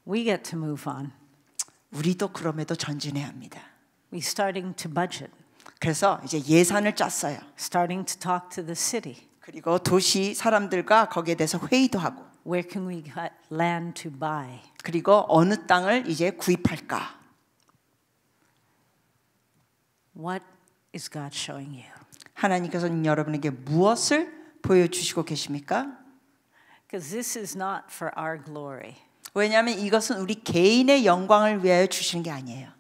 Speaker 1: We get to move on.
Speaker 2: 우리도 그럼에도 전진해야 합니다.
Speaker 1: We're starting to budget,
Speaker 2: 그래서 이제 예산을 짰어요.
Speaker 1: starting to talk to the city.
Speaker 2: 그리고 도시 사람들과 거기에 대해서 회의도 하고
Speaker 1: Where can we get land to buy?
Speaker 2: 그리고 어느 땅을 이제 구입할까?
Speaker 1: What is God showing you?
Speaker 2: 하나님께서는 여러분에게 무엇을 보여주시고 계십니까?
Speaker 1: Because this is not for our glory.
Speaker 2: 왜냐하면 이것은 우리 개인의 영광을 위하여 주시는 게 아니에요.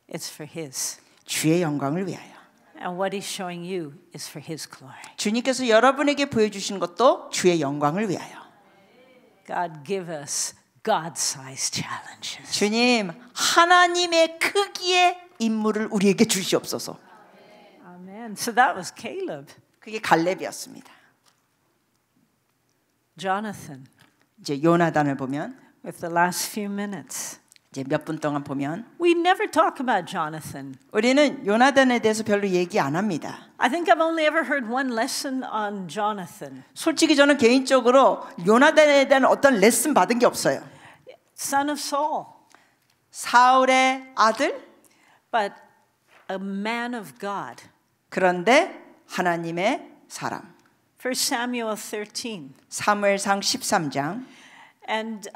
Speaker 1: It's for His.
Speaker 2: 주의 영광을 위하여.
Speaker 1: And what He's showing you is for His glory.
Speaker 2: 주님께서 여러분에게 보여주시는 것도 주의 영광을 위하여.
Speaker 1: God give us God-sized challenges.
Speaker 2: 주님, 하나님의 크기의 임무를 우리에게 주시옵소서.
Speaker 1: Amen. So that was Caleb.
Speaker 2: 그게 갈렙이었습니다.
Speaker 1: Jonathan,
Speaker 2: 이제 요나단을 보면
Speaker 1: with the last few minutes.
Speaker 2: 이제 몇 분 동안 보면
Speaker 1: We never talk about Jonathan.
Speaker 2: 우리는 요나단에 대해서 별로 얘기 안 합니다.
Speaker 1: I think I've only ever heard one lesson on Jonathan.
Speaker 2: 솔직히 저는 개인적으로 요나단에 대한 어떤 레슨 받은 게 없어요.
Speaker 1: Son of Saul,
Speaker 2: 사울의 아들,
Speaker 1: but a man of God.
Speaker 2: 그런데 하나님의 사람.
Speaker 1: 1 Samuel 13.
Speaker 2: 사무엘상 13장.
Speaker 1: And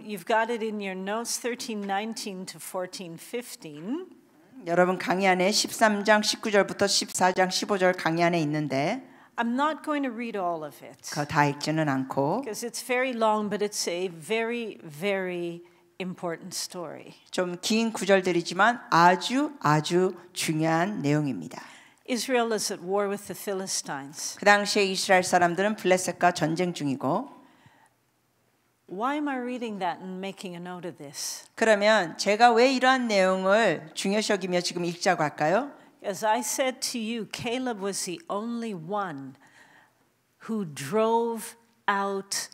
Speaker 1: you've got it in your notes, 13:19 to 14:15.
Speaker 2: 여러분 강의 안에 13장 19절부터 14장 15절 강의 안에 있는데
Speaker 1: I'm not going to read all of it
Speaker 2: 그거 다 읽지는 않고
Speaker 1: because it's very long, but it's a very, very important story.
Speaker 2: 좀 긴 구절들이지만 아주 중요한 내용입니다.
Speaker 1: Israel is at war with the Philistines.
Speaker 2: 그 당시에 이스라엘 사람들은 블레셋과 전쟁 중이고
Speaker 1: Why am I reading that and making a note of this?
Speaker 2: 그러면 제가 왜 이러한 내용을 중요시 여기며 지금 읽자고 할까요?
Speaker 1: As I said to you, Caleb was the only one who drove out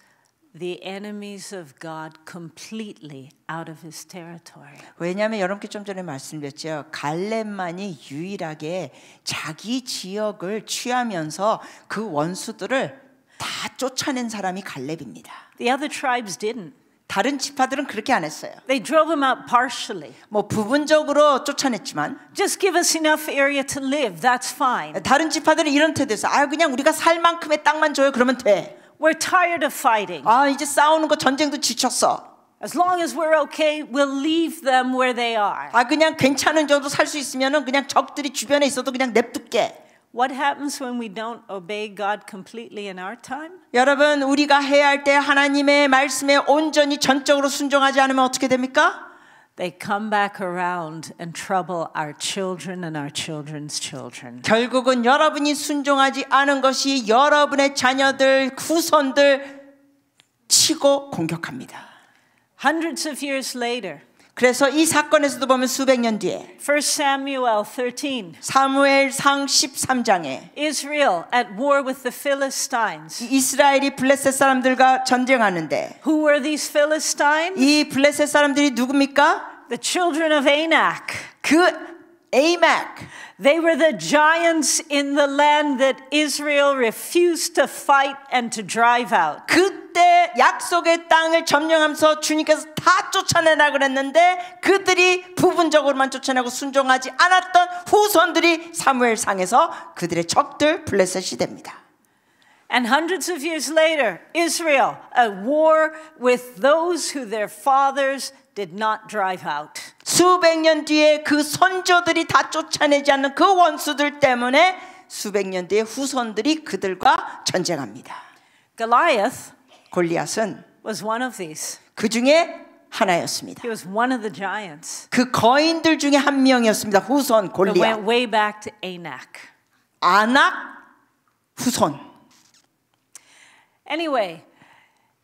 Speaker 1: the enemies of God completely out of his territory.
Speaker 2: 왜냐하면 여러분께 좀 전에 말씀드렸죠. 갈렙만이 유일하게 자기 지역을 취하면서 그 원수들을 다 쫓아낸 사람이 갈렙입니다.
Speaker 1: The other tribes didn't.
Speaker 2: 다른 지파들은 그렇게 안 했어요.
Speaker 1: They drove him out partially.
Speaker 2: 뭐 부분적으로 쫓아냈지만
Speaker 1: Just give us enough area to live. That's fine.
Speaker 2: 다른 지파들은 이런 태도에서 그냥 우리가 살 만큼의 땅만 줘요. 그러면 돼.
Speaker 1: We're tired of fighting.
Speaker 2: 이제 싸우는 거 전쟁도 지쳤어.
Speaker 1: As long as we're okay, we'll leave them where they are.
Speaker 2: 그냥 괜찮은 정도 살 수 있으면은 그냥 적들이 주변에 있어도 그냥 냅둘게.
Speaker 1: What happens when we don't obey God completely in our time?
Speaker 2: 여러분 우리가 해야 할 때 하나님의 말씀에 온전히 전적으로 순종하지 않으면 어떻게 됩니까?
Speaker 1: They come back around and trouble our children and our children's children.
Speaker 2: 결국은 여러분이 순종하지 않은 것이 여러분의 자녀들, 후손들 치고 공격합니다.
Speaker 1: Hundreds of years later,
Speaker 2: 그래서 이 사건에서도 보면 수백 년 뒤에
Speaker 1: 1 Samuel 13,
Speaker 2: 사무엘상 13장에
Speaker 1: Israel at war with the Philistines.
Speaker 2: 이스라엘이 블레셋 사람들과 전쟁하는데
Speaker 1: Who were these Philistines?
Speaker 2: 이 블레셋 사람들이 누굽니까?
Speaker 1: The children of Anak.
Speaker 2: 그 에이맥.
Speaker 1: They were the giants in the land that Israel refused to fight and to drive out.
Speaker 2: 그때 약속의 땅을 점령하면서 주님께서 다 쫓아내라 그랬는데 그들이 부분적으로만 쫓아내고 순종하지 않았던 후손들이 사무엘상에서 그들의 적들 블레셋이 됩니다.
Speaker 1: And hundreds of years later, Israel at war with those who their fathers did not drive out.
Speaker 2: 수백 년 뒤에 그 선조들이 다 쫓아내지 않는 그 원수들 때문에 수백 년 뒤에 후손들이 그들과 전쟁합니다.
Speaker 1: Goliath
Speaker 2: 골리앗은
Speaker 1: was one of these.
Speaker 2: 그 중에 하나였습니다.
Speaker 1: He was one of the giants
Speaker 2: 그 거인들 중에 한 명이었습니다. 후손
Speaker 1: that
Speaker 2: 골리앗.
Speaker 1: went way back to Anak.
Speaker 2: 아낙 후손.
Speaker 1: Anyway,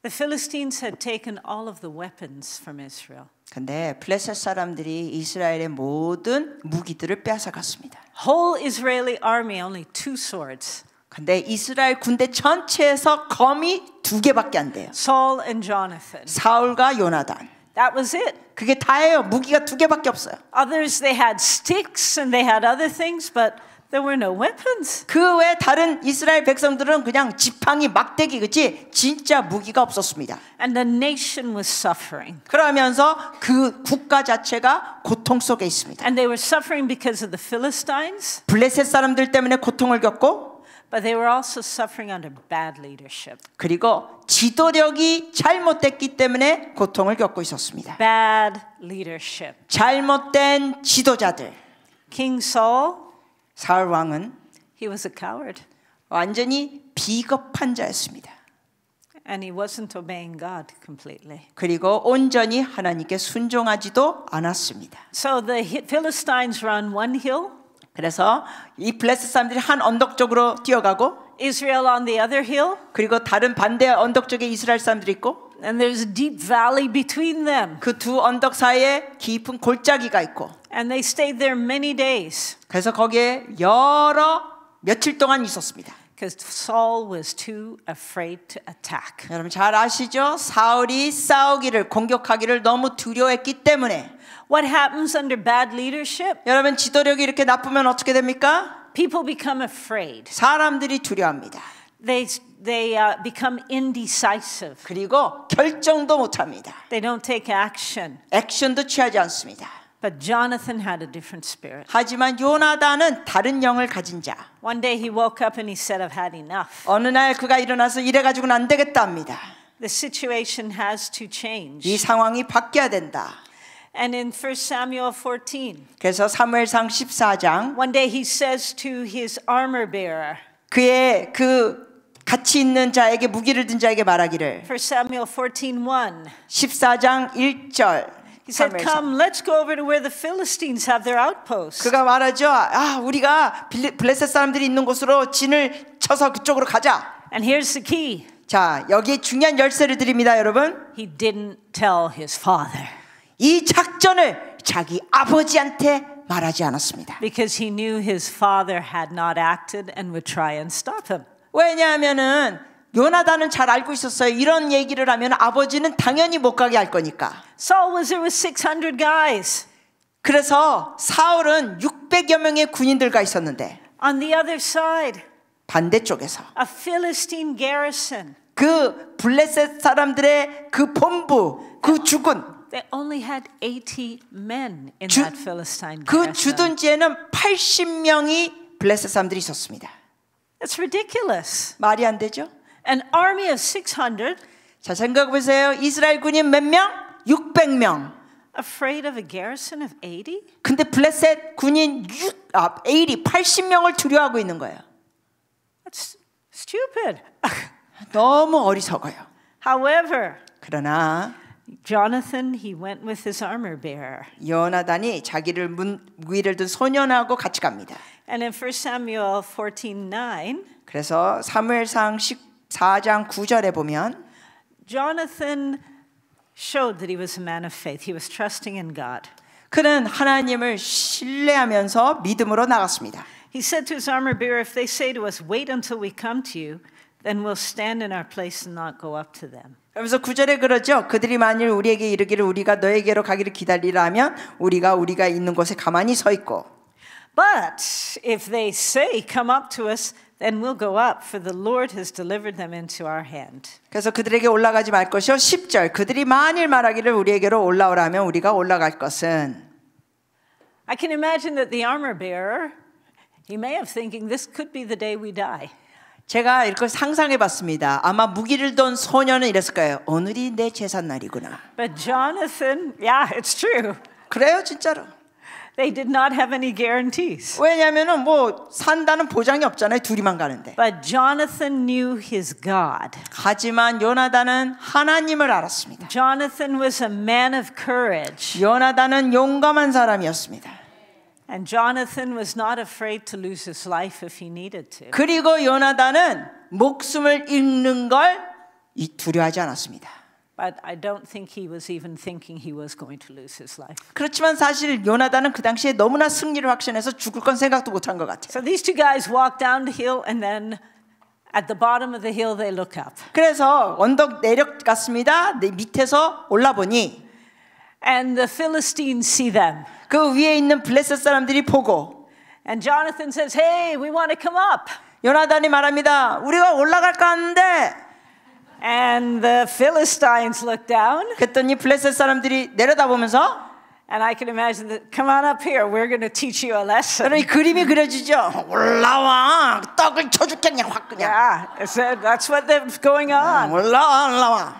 Speaker 1: the Philistines had taken all of the weapons from Israel.
Speaker 2: 근데 블레셋 사람들이 이스라엘의 모든 무기들을 빼앗아갔습니다.
Speaker 1: Whole Israeli army, only 2 swords.
Speaker 2: 근데 이스라엘 군대 전체에서 검이 2개밖에 안 돼요.
Speaker 1: Saul and Jonathan.
Speaker 2: 사울과 요나단.
Speaker 1: That was it.
Speaker 2: 그게 다예요. 무기가 2개밖에 없어요.
Speaker 1: Others, they had sticks and they had other things, but there were no weapons.
Speaker 2: 그 외 다른 이스라엘 백성들은 그냥 지팡이, 막대기, 그치? 진짜 무기가 없었습니다.
Speaker 1: And the nation was suffering.
Speaker 2: 그러면서 그 국가 자체가 고통 속에 있습니다.
Speaker 1: And they were suffering because of the Philistines,
Speaker 2: 블레셋 사람들 때문에 고통을 겪고
Speaker 1: but they were also suffering under bad leadership.
Speaker 2: 그리고 지도력이 잘못됐기 때문에 고통을 겪고 있었습니다.
Speaker 1: Bad leadership.
Speaker 2: 잘못된 지도자들.
Speaker 1: King Saul,
Speaker 2: 사울 왕은
Speaker 1: he was a coward.
Speaker 2: 완전히 비겁한 자였습니다.
Speaker 1: And he wasn't obeying God completely.
Speaker 2: 그리고 온전히 하나님께 순종하지도 않았습니다.
Speaker 1: So the Philistines were on one hill,
Speaker 2: 그래서 이 블레셋 사람들이 한 언덕 쪽으로 뛰어가고
Speaker 1: Israel on the other hill,
Speaker 2: 그리고 다른 반대 언덕 쪽에 이스라엘 사람들이 있고
Speaker 1: and there's a deep valley between them.
Speaker 2: 그 두 언덕 사이에 깊은 골짜기가 있고
Speaker 1: And they stayed there many days
Speaker 2: 그래서 거기에 며칠 동안 있었습니다.
Speaker 1: because Saul was too afraid to attack.
Speaker 2: 여러분 잘 아시죠? 사울이 싸우기를 공격하기를 너무 두려워했기 때문에
Speaker 1: What happens under bad leadership?
Speaker 2: 여러분 지도력이 이렇게 나쁘면 어떻게 됩니까?
Speaker 1: People become afraid.
Speaker 2: 사람들이 두려워합니다.
Speaker 1: They become indecisive.
Speaker 2: 그리고 결정도 못합니다.
Speaker 1: They don't take action.
Speaker 2: 액션도 취하지 않습니다.
Speaker 1: But Jonathan had a different spirit.
Speaker 2: 하지만 요나단은 다른 영을 가진 자.
Speaker 1: One day he woke up and he said, I've had enough.
Speaker 2: 어느 날 그가 일어나서 이래가지고는 안 되겠다 합니다.
Speaker 1: The situation has to change.
Speaker 2: 이 상황이 바뀌어야 된다.
Speaker 1: And in 1 Samuel 14,
Speaker 2: 그래서 사무엘상 14장
Speaker 1: one day he says to his armor bearer,
Speaker 2: 그의 그 같이 있는 자에게 무기를 든 자에게 말하기를
Speaker 1: 1 Samuel 14:1.
Speaker 2: 14장 1절
Speaker 1: He said, "Come, let's go over to where the Philistines have their outposts."
Speaker 2: 그가 말하죠. 우리가 블레셋 사람들이 있는 곳으로 진을 쳐서 그쪽으로 가자.
Speaker 1: And here's the key.
Speaker 2: 자, 여기에 중요한 열쇠를 드립니다, 여러분.
Speaker 1: He didn't tell his father
Speaker 2: 이 작전을 자기 아버지한테 말하지 않았습니다.
Speaker 1: because he knew his father had not acted and would try and stop him.
Speaker 2: 왜냐하면은 요나단은 잘 알고 있었어요. 이런 얘기를 하면 아버지는 당연히 못 가게 할 거니까.
Speaker 1: Saul was there with 600 guys.
Speaker 2: 그래서 사울은 600여 명의 군인들과 있었는데
Speaker 1: On the other side,
Speaker 2: 반대쪽에서
Speaker 1: a Philistine garrison.
Speaker 2: 그 블레셋 사람들의 그 본부, 그 주군,
Speaker 1: They only had 80 men in
Speaker 2: 주,
Speaker 1: that Philistine
Speaker 2: 그
Speaker 1: garrison.
Speaker 2: 주둔지에는 80명이 블레셋 사람들이 있었습니다.
Speaker 1: That's ridiculous.
Speaker 2: 말이 안 되죠?
Speaker 1: An army of 600
Speaker 2: 자, 생각해 보세요. 이스라엘 군인 몇 명? 600명.
Speaker 1: afraid of a garrison of 80?
Speaker 2: 근데 블레셋 군인 80명을 두려워하고 있는 거예요.
Speaker 1: That's stupid.
Speaker 2: 너무 어리석어요.
Speaker 1: However,
Speaker 2: 그러나
Speaker 1: Jonathan, he went with his armor bearer.
Speaker 2: 요나단이 자기를 무기를 든 소년하고 같이 갑니다.
Speaker 1: And in 1 Samuel 14:9,
Speaker 2: 그래서 사무엘상 14장 9절에 보면
Speaker 1: Jonathan showed that he was a man of faith. He was trusting in God.
Speaker 2: 그는 하나님을 신뢰하면서 믿음으로 나갔습니다.
Speaker 1: He said to his armor bearer, if they say to us, wait until we come to you, then we'll stand in our place and not go up to them.
Speaker 2: 그래서 9절에 그러죠. 그들이 만일 우리에게 이르기를 우리가 너에게로 가기를 기다리라 하면 우리가 있는 곳에 가만히 서 있고
Speaker 1: But if they say, come up to us, then we'll go up, for the Lord has delivered them into our hand.
Speaker 2: 그래서 그들에게 올라가지 말 것이요 10절 그들이 만일 말하기를 우리에게로 올라오라 하면 우리가 올라갈 것은
Speaker 1: I can imagine that the armor bearer, he may have thinking this could be the day we die.
Speaker 2: 제가 이걸 상상해 봤습니다. 아마 무기를 든 소년은 이랬을 거예요. 오늘이 내 제삿 날이구나.
Speaker 1: But Jonathan, yeah, it's true.
Speaker 2: 그래요, 진짜로.
Speaker 1: They did not have any guarantees.
Speaker 2: 왜냐하면은 뭐 산다는 보장이 없잖아요. 둘이만 가는데.
Speaker 1: But Jonathan knew his God.
Speaker 2: 하지만 요나단은 하나님을 알았습니다.
Speaker 1: Jonathan was a man of courage.
Speaker 2: 요나단은 용감한 사람이었습니다.
Speaker 1: And Jonathan was not afraid to lose his life if he needed to.
Speaker 2: 그리고 요나단은 목숨을 잃는 걸 두려워하지 않았습니다.
Speaker 1: But I don't think he was even thinking he was going to lose his life.
Speaker 2: 그렇지만 사실 요나단은 그 당시에 너무나 승리를 확신해서 죽을 건 생각도 못한 것 같아요.
Speaker 1: So these two guys walk down the hill and then at the bottom of the hill they look up.
Speaker 2: 그래서 언덕 내려갔습니다. 밑에서 올라보니
Speaker 1: And the Philistines see them.
Speaker 2: 그 위에 있는 블레셋 사람들이 보고
Speaker 1: And Jonathan says, "Hey, we want to come up."
Speaker 2: 요나단이 말합니다. 우리가 올라갈까 하는데
Speaker 1: And the Philistines look down.
Speaker 2: 그랬더니 블레셋 사람들이 내려다보면서
Speaker 1: And I can imagine that, come on up here, we're going to teach you a lesson.
Speaker 2: 그러니 그림이 그려지죠. 올라와 떡을 쳐줄게 그냥 확 그냥
Speaker 1: Yeah, that's what they're going on.
Speaker 2: 올라와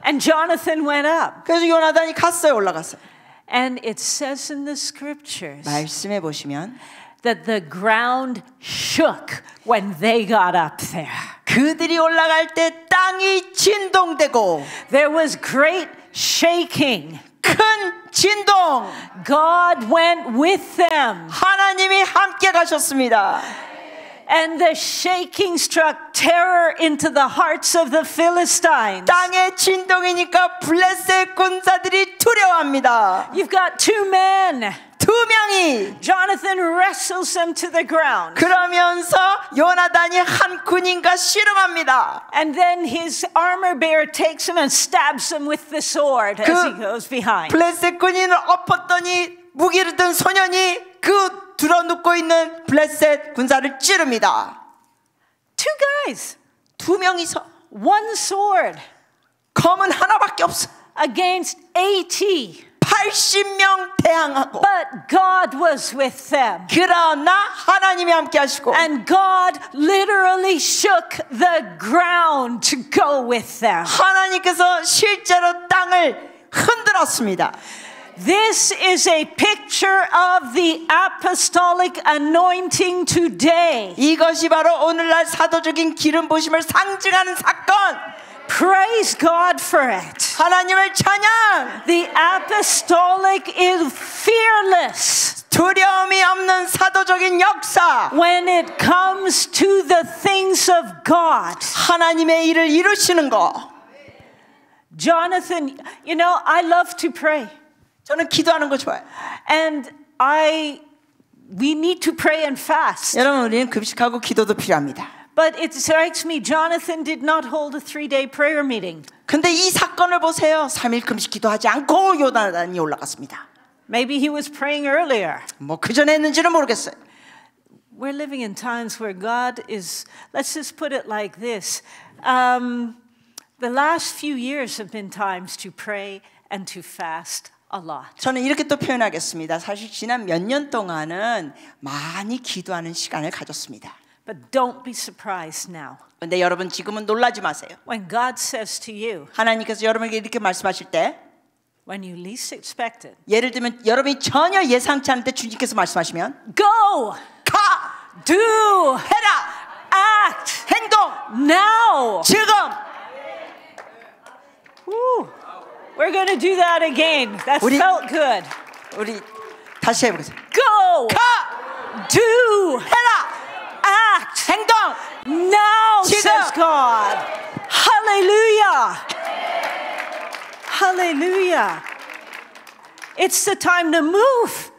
Speaker 1: And Jonathan went up.
Speaker 2: 그래서 요나단이 갔어요. 올라갔어요.
Speaker 1: And it says in the scriptures
Speaker 2: 말씀해 보시면
Speaker 1: that the ground shook when they got up there.
Speaker 2: 그들이 올라갈 때 땅이 진동되고
Speaker 1: There was great shaking.
Speaker 2: 큰 진동.
Speaker 1: God went with them.
Speaker 2: 하나님이 함께 가셨습니다.
Speaker 1: And the shaking struck terror into the hearts of the Philistines.
Speaker 2: 땅의 진동이니까 블레셋 군사들이 두려워합니다.
Speaker 1: You've got two men.
Speaker 2: 두 명이
Speaker 1: Jonathan wrestles them to the ground.
Speaker 2: 그러면서 요나단이 한 군인과 씨름합니다.
Speaker 1: And then his armor bearer takes him and stabs him with the sword as he goes behind.
Speaker 2: 블레셋 군인을 엎었더니 무기를 든 소년이 그 들어눕고 있는 블레셋 군사를 찌릅니다.
Speaker 1: Two guys.
Speaker 2: 두 명이서
Speaker 1: One sword.
Speaker 2: 검은 하나밖에 없어.
Speaker 1: Against 80.
Speaker 2: 80명 대항하고
Speaker 1: But God was with them.
Speaker 2: 그러나 하나님이 함께 하시고
Speaker 1: And God literally shook the ground to go with them.
Speaker 2: 하나님께서 실제로 땅을 흔들었습니다.
Speaker 1: This is a picture of the apostolic anointing today.
Speaker 2: 이것이 바로 오늘날 사도적인 기름 부심을 상징하는 사건.
Speaker 1: Praise God for it.
Speaker 2: 하나님을 찬양.
Speaker 1: The apostolic is fearless
Speaker 2: 두려움이 없는 사도적인 역사.
Speaker 1: when it comes to the things of God.
Speaker 2: 하나님의 일을 이루시는 거.
Speaker 1: Jonathan, you know, I love to pray.
Speaker 2: 저는 기도하는 거 좋아해요.
Speaker 1: And we need to pray and fast.
Speaker 2: 여러분 우리는 금식하고 기도도 필요합니다.
Speaker 1: But it strikes me, Jonathan did not hold a 3-day prayer meeting.
Speaker 2: 근데 이 사건을 보세요. 3일 금식 기도하지 않고 요나단이 올라갔습니다.
Speaker 1: Maybe he was praying earlier.
Speaker 2: 뭐 그 전에 했는지는 모르겠어요.
Speaker 1: We're living in times where God is, let's just put it like this. The last few years have been times to pray and to fast a lot.
Speaker 2: 저는 이렇게 또 표현하겠습니다. 사실 지난 몇 년 동안은 많이 기도하는 시간을 가졌습니다.
Speaker 1: But don't be surprised now.
Speaker 2: 근데 여러분 지금은 놀라지 마세요.
Speaker 1: When God says to you,
Speaker 2: 하나님께서 여러분에게 이렇게 말씀하실 때
Speaker 1: when you least expect it,
Speaker 2: 예를 들면 여러분이 전혀 예상치 않을 때 주님께서 말씀하시면
Speaker 1: go,
Speaker 2: 가!
Speaker 1: do,
Speaker 2: 해라!
Speaker 1: act,
Speaker 2: 행동!
Speaker 1: now.
Speaker 2: 지금!
Speaker 1: Woo. We're going to do that again. That felt good.
Speaker 2: 우리 다시 해보겠습니다.
Speaker 1: Go,
Speaker 2: 가!
Speaker 1: do,
Speaker 2: 해라!
Speaker 1: act,
Speaker 2: 행동!
Speaker 1: now,
Speaker 2: 지금!
Speaker 1: says God. Hallelujah. Hallelujah. It's the time to move.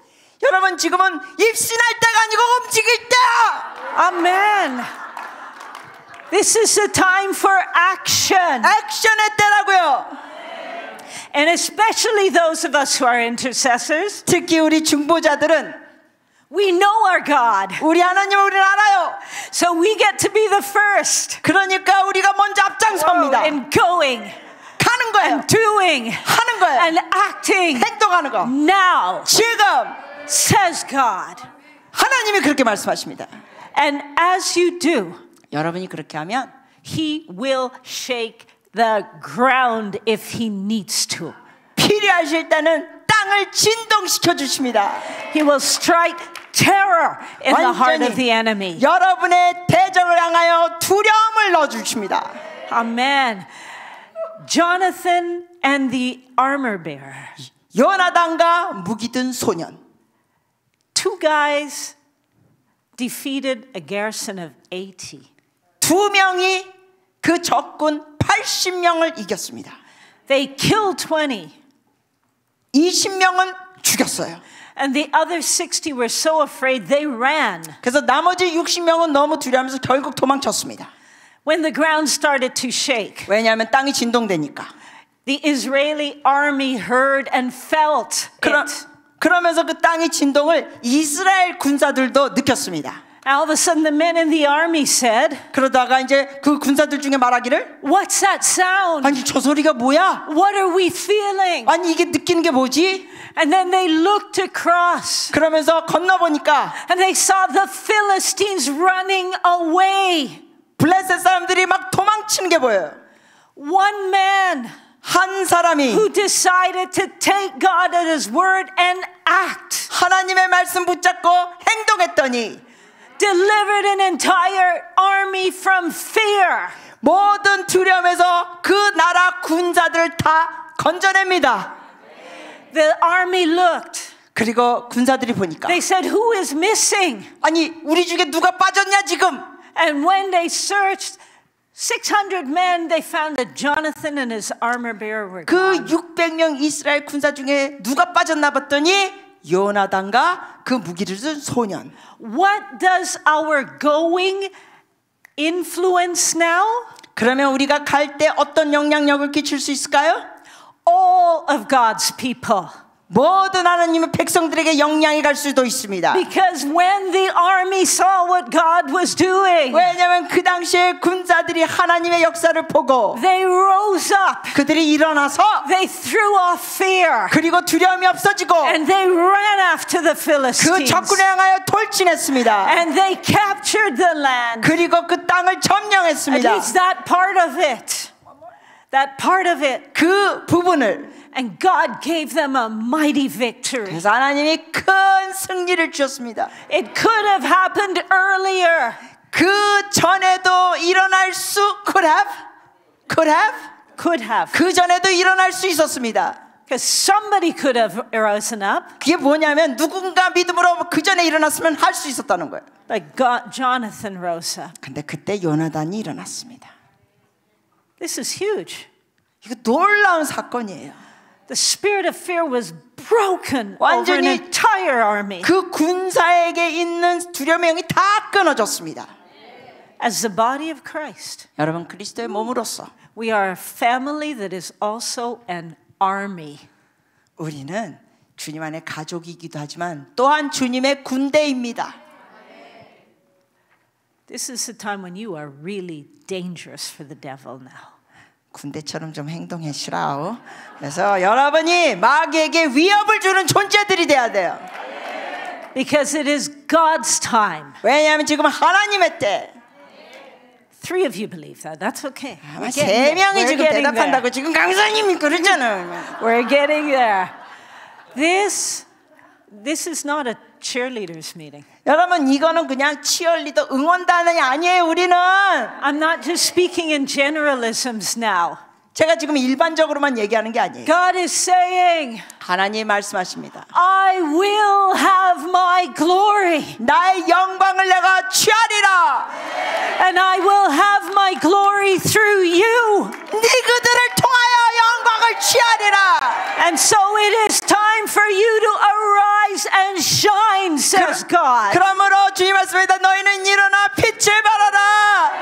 Speaker 2: 여러분 지금은 입신할 때가 아니고 움직일 때야.
Speaker 1: Amen. This is the time for action.
Speaker 2: 액션의 때라고요.
Speaker 1: And especially those of us who are intercessors,
Speaker 2: 특히 우리 중보자들은
Speaker 1: we know our God.
Speaker 2: 우리 하나님을 우리는 알아요.
Speaker 1: So we get to be the first.
Speaker 2: 그러니까 우리가 먼저 앞장섭니다.
Speaker 1: And going,
Speaker 2: 가는 거예요.
Speaker 1: and doing,
Speaker 2: 하는 거예요.
Speaker 1: and acting.
Speaker 2: 행동하는 거.
Speaker 1: Now,
Speaker 2: 지금
Speaker 1: says God.
Speaker 2: 하나님이 그렇게 말씀하십니다.
Speaker 1: And as you do,
Speaker 2: 여러분이 그렇게 하면
Speaker 1: He will shake the ground if He needs to.
Speaker 2: 필요하실 때는 땅을 진동시켜 주십니다.
Speaker 1: He will strike terror in the heart of the enemy.
Speaker 2: 완전히 여러분의 대적을 향하여 두려움을 넣어 주십니다.
Speaker 1: Amen. Jonathan and the armor bearer.
Speaker 2: 요나단과 무기든 소년.
Speaker 1: two guys defeated a garrison of 80.
Speaker 2: 두 명이 그 적군 80명을 이겼습니다.
Speaker 1: They killed 20.
Speaker 2: 20명은 죽였어요.
Speaker 1: And the other 60 were so afraid they ran.
Speaker 2: 그래서 나머지 60명은 너무 두려워하면서 결국 도망쳤습니다.
Speaker 1: When the ground started to shake,
Speaker 2: 왜냐하면 땅이 진동되니까.
Speaker 1: the Israeli army heard and felt it.
Speaker 2: 그러면서 그 땅의 진동을 이스라엘 군사들도 느꼈습니다.
Speaker 1: All of a sudden the men in the army said,
Speaker 2: 그러다가 이제 그 군사들 중에 말하기를
Speaker 1: "What's that sound?
Speaker 2: 아니 저 소리가 뭐야?
Speaker 1: What are we feeling?"
Speaker 2: 아니 이게 느끼는 게 뭐지?
Speaker 1: And then they looked across
Speaker 2: 그러면서 건너보니까
Speaker 1: and they saw the Philistines running away.
Speaker 2: 블레셋 사람들이 막 도망치는 게 보여요.
Speaker 1: One man
Speaker 2: 한 사람이
Speaker 1: who decided to take God at his word and act
Speaker 2: 하나님의 말씀 붙잡고 행동했더니
Speaker 1: delivered an entire army from fear.
Speaker 2: 모든 두려움에서 그 나라 군사들을 다 건져냅니다.
Speaker 1: The army looked.
Speaker 2: 그리고 군사들이 보니까
Speaker 1: They said, "Who is missing?"
Speaker 2: 아니 우리 중에 누가 빠졌냐 지금?
Speaker 1: And when they searched 600 men, they found that Jonathan and his armor bearer were
Speaker 2: 그
Speaker 1: gone.
Speaker 2: 600명 이스라엘 군사 중에 누가 빠졌나 봤더니 요나단과 그 무기를 든 소년.
Speaker 1: What does our going influence now?
Speaker 2: 그러면 우리가 갈 때 어떤 영향력을 끼칠 수 있을까요?
Speaker 1: All of God's people.
Speaker 2: 모든 하나님의 백성들에게 영향이 갈 수도 있습니다.
Speaker 1: Because when the army saw what God was doing,
Speaker 2: 왜냐하면 그 당시에 군사들이 하나님의 역사를 보고
Speaker 1: they rose up.
Speaker 2: 그들이 일어나서
Speaker 1: They threw off fear.
Speaker 2: 그리고 두려움이 없어지고
Speaker 1: And they ran after the
Speaker 2: 그
Speaker 1: Philistines.
Speaker 2: 적군에 향하여 돌진했습니다.
Speaker 1: And they captured the land.
Speaker 2: 그리고 그 땅을
Speaker 1: At
Speaker 2: 점령했습니다.
Speaker 1: least that part of it. That part of it.
Speaker 2: 그 부분을
Speaker 1: And God gave them a mighty victory.
Speaker 2: 그래서 하나님이 큰 승리를 주셨습니다.
Speaker 1: It could have happened earlier.
Speaker 2: 그 전에도 일어날 수 could have 그 전에도 일어날 수 있었습니다.
Speaker 1: Because somebody could have risen up.
Speaker 2: 그게 뭐냐면 누군가 믿음으로 그 전에 일어났으면 할 수 있었다는 거예요.
Speaker 1: Like God, Jonathan rose up.
Speaker 2: 근데 그때 요나단이 일어났습니다.
Speaker 1: This is huge.
Speaker 2: 이거 놀라운 사건이에요.
Speaker 1: The spirit of fear was broken over an
Speaker 2: 완전히
Speaker 1: entire army.
Speaker 2: 그 군사에게 있는 두려움의 영이 다 끊어졌습니다.
Speaker 1: As the body of Christ,
Speaker 2: 여러분 그리스도의 몸으로서
Speaker 1: we are a family that is also an army.
Speaker 2: 우리는 주님 안에 가족이기도 하지만 또한 주님의 군대입니다.
Speaker 1: This is the time when you are really dangerous for the devil now.
Speaker 2: 군대처럼 좀 행동하시라오. 그래서 여러분이 마귀에게 위협을 주는 존재들이 돼야 돼요.
Speaker 1: Because it is God's time.
Speaker 2: 왜냐하면 지금 하나님의 때.
Speaker 1: 3 of you believe that. That's okay.
Speaker 2: 아마 3명이 지금 대답한다고 지금 강사님이 그러잖아요.
Speaker 1: We're getting there. This is not a cheerleaders meeting.
Speaker 2: 여러분 이거는 그냥 치어리더 응원단이 아니에요. 우리는
Speaker 1: I'm not just speaking in generalisms now.
Speaker 2: 제가 지금 일반적으로만 얘기하는 게 아니에요.
Speaker 1: God is saying,
Speaker 2: 하나님 말씀하십니다.
Speaker 1: I will have my glory.
Speaker 2: 나의 영광을 내가 취하리라.
Speaker 1: And I will have my glory through you.
Speaker 2: 네 그들을 통하여 영광을 취하리라.
Speaker 1: And so it is time for you to arise and shine, says God.
Speaker 2: 그러므로 주님 말씀입니다. 너희는 일어나 빛을 발하라.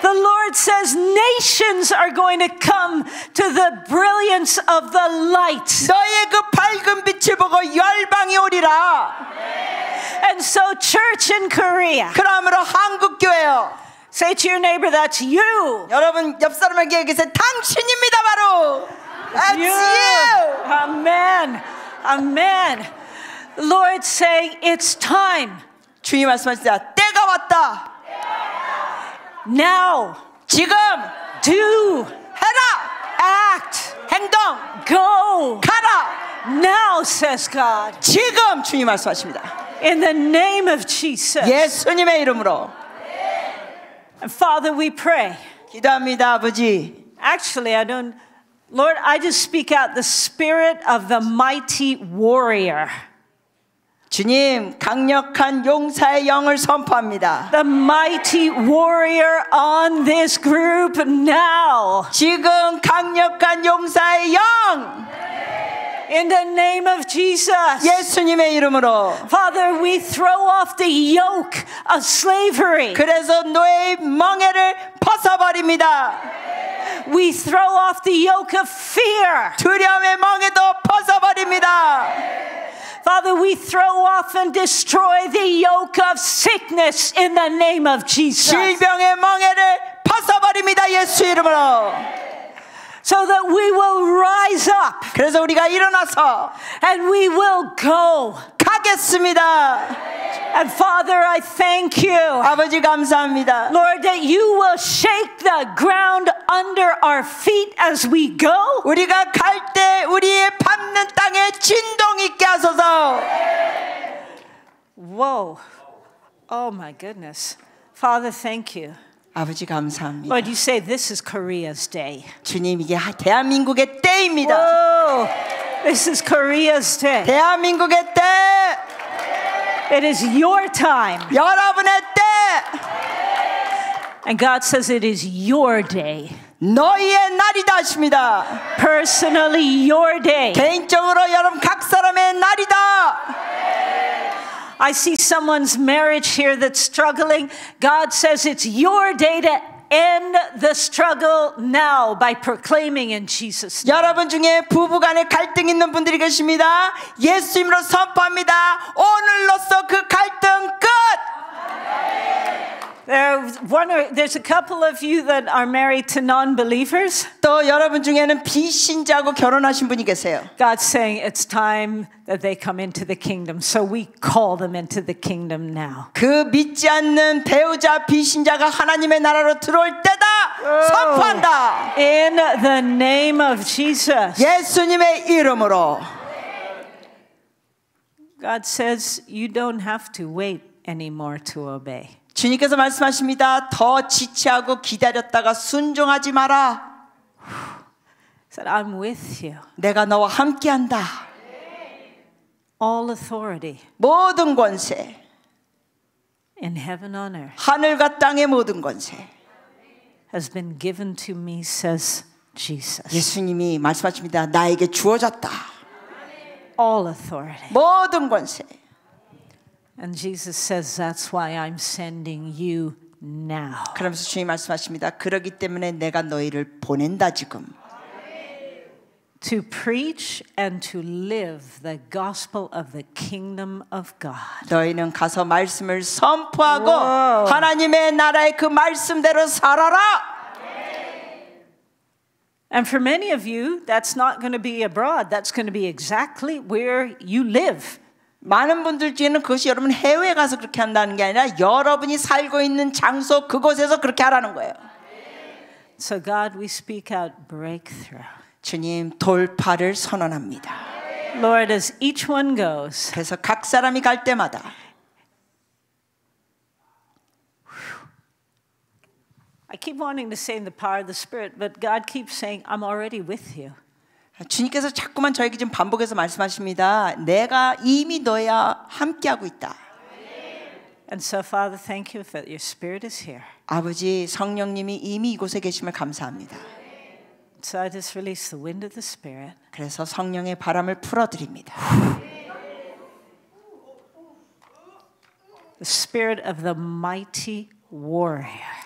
Speaker 1: The Lord says nations are going to come to the brilliance of the light.
Speaker 2: 너희의 그 밝은 빛을 보고 열방이 오리라.
Speaker 1: And so church in Korea.
Speaker 2: 그러므로 한국 교회요.
Speaker 1: Say to your neighbor, that's you.
Speaker 2: 여러분 옆 사람에게 얘기하세요. 당신입니다 바로. That's you.
Speaker 1: Amen. Amen. The Lord saying it's time.
Speaker 2: 주님 말씀하시다. 때가 왔다.
Speaker 1: Now.
Speaker 2: 지금.
Speaker 1: Do.
Speaker 2: 해라.
Speaker 1: Act.
Speaker 2: 행동.
Speaker 1: Go.
Speaker 2: 가라.
Speaker 1: Now, says God.
Speaker 2: 지금 주님 말씀하십니다.
Speaker 1: In the name of Jesus.
Speaker 2: 예수님의 이름으로.
Speaker 1: And Father, we pray.
Speaker 2: 기도합니다, 아버지.
Speaker 1: Actually, Lord, I just speak out the spirit of the mighty warrior.
Speaker 2: 주님, 강력한 용사의 영을 선포합니다.
Speaker 1: The mighty warrior on this group now.
Speaker 2: 지금 강력한 용사의 영,
Speaker 1: In the name of Jesus.
Speaker 2: 예수님의 이름으로.
Speaker 1: Father, we throw off the yoke of slavery.
Speaker 2: 그래서 노예의 멍에를 벗어버립니다.
Speaker 1: We throw off the yoke of fear.
Speaker 2: 두려움의 멍에도 벗어버립니다.
Speaker 1: Father, we throw off and destroy the yoke of sickness in the name of Jesus.
Speaker 2: 질병의 멍에를 벗어버립니다. 예수 이름으로.
Speaker 1: So that we will rise up
Speaker 2: 그래서 우리가 일어나서
Speaker 1: and we will go.
Speaker 2: 가겠습니다.
Speaker 1: And Father, I thank you,
Speaker 2: 아버지 감사합니다.
Speaker 1: Lord, that you will shake the ground under our feet as we go.
Speaker 2: 우리가 갈 때 우리의 밟는 땅에 진동 있게 하소서.
Speaker 1: Whoa. Oh my goodness. Father, thank you.
Speaker 2: 아버지 감사합니다.
Speaker 1: Lord, you say this is Korea's day.
Speaker 2: 주님, 이게 대한민국의 때입니다.
Speaker 1: Whoa. This is Korea's day.
Speaker 2: 대한민국의 때,
Speaker 1: It is your time.
Speaker 2: 여러분의 때,
Speaker 1: And God says it is your day.
Speaker 2: 너희의 날이다 하십니다.
Speaker 1: Personally, your day.
Speaker 2: 개인적으로 여러분 각 사람의 날이다.
Speaker 1: I see someone's marriage here that's struggling. God says it's your day to end the struggle now by proclaiming in Jesus' name.
Speaker 2: 여러분 중에 부부간에 갈등 있는 분들이 계십니다. 예수님으로 선포합니다. 오늘로써 그 갈등 끝.
Speaker 1: There's a couple of you that are married to non-believers.
Speaker 2: 또 여러분 중에는 비신자하고 결혼하신 분이 계세요.
Speaker 1: God's saying it's time that they come into the kingdom. So we call them into the kingdom now.
Speaker 2: 그 믿지 않는 배우자 비신자가 하나님의 나라로 들어올 때다. 선포한다.
Speaker 1: In the name of Jesus.
Speaker 2: 예수님의 이름으로.
Speaker 1: God says you don't have to wait anymore to obey.
Speaker 2: 주님께서 말씀하십니다. 더 지체하고 기다렸다가 순종하지 마라.
Speaker 1: Said, I'm with you.
Speaker 2: 내가 너와 함께한다.
Speaker 1: All authority
Speaker 2: 모든 권세,
Speaker 1: in heaven on earth
Speaker 2: 하늘과 땅의 모든 권세,
Speaker 1: has been given to me, says Jesus.
Speaker 2: 예수님이 말씀하십니다. 나에게 주어졌다.
Speaker 1: All authority.
Speaker 2: 모든 권세.
Speaker 1: And Jesus says that's why I'm sending you now.
Speaker 2: 그러면서 주님 말씀하십니다. 그러기 때문에 내가 너희를 보낸다 지금.
Speaker 1: To preach and to live the gospel of the kingdom of God.
Speaker 2: 너희는 가서 말씀을 선포하고
Speaker 1: Whoa.
Speaker 2: 하나님의 나라의 그 말씀대로 살아라.
Speaker 1: And for many of you, that's not going to be abroad. That's going to be exactly where you live.
Speaker 2: 많은 분들 중에는 그것이 여러분 해외에 가서 그렇게 한다는 게 아니라 여러분이 살고 있는 장소 그곳에서 그렇게 하라는 거예요.
Speaker 1: So God, we speak out breakthrough.
Speaker 2: 주님 돌파를 선언합니다.
Speaker 1: Lord, as each one goes,
Speaker 2: 그래서 각 사람이 갈 때마다
Speaker 1: I keep wanting to say in the power of the Spirit, but God keeps saying, I'm already with you.
Speaker 2: 주님께서 자꾸만 저에게 지금 반복해서 말씀하십니다. 내가 이미 너와 함께하고 있다.
Speaker 1: And so, Father, thank you that your Spirit is here.
Speaker 2: 아버지 성령님이 이미 이곳에 계심을 감사합니다.
Speaker 1: So I just release the wind of the Spirit.
Speaker 2: 그래서 성령의 바람을 풀어드립니다.
Speaker 1: The Spirit of the mighty warrior.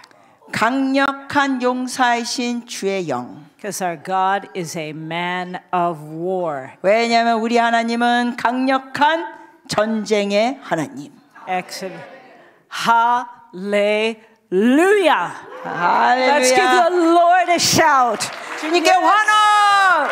Speaker 2: 강력한 용사이신 주의 영.
Speaker 1: Because our God is a man of war.
Speaker 2: 왜냐하면 우리 하나님은 강력한 전쟁의 하나님.
Speaker 1: Excellent. Hallelujah. Let's give
Speaker 2: 할렐루야.
Speaker 1: the Lord a shout.
Speaker 2: 주님께 환호.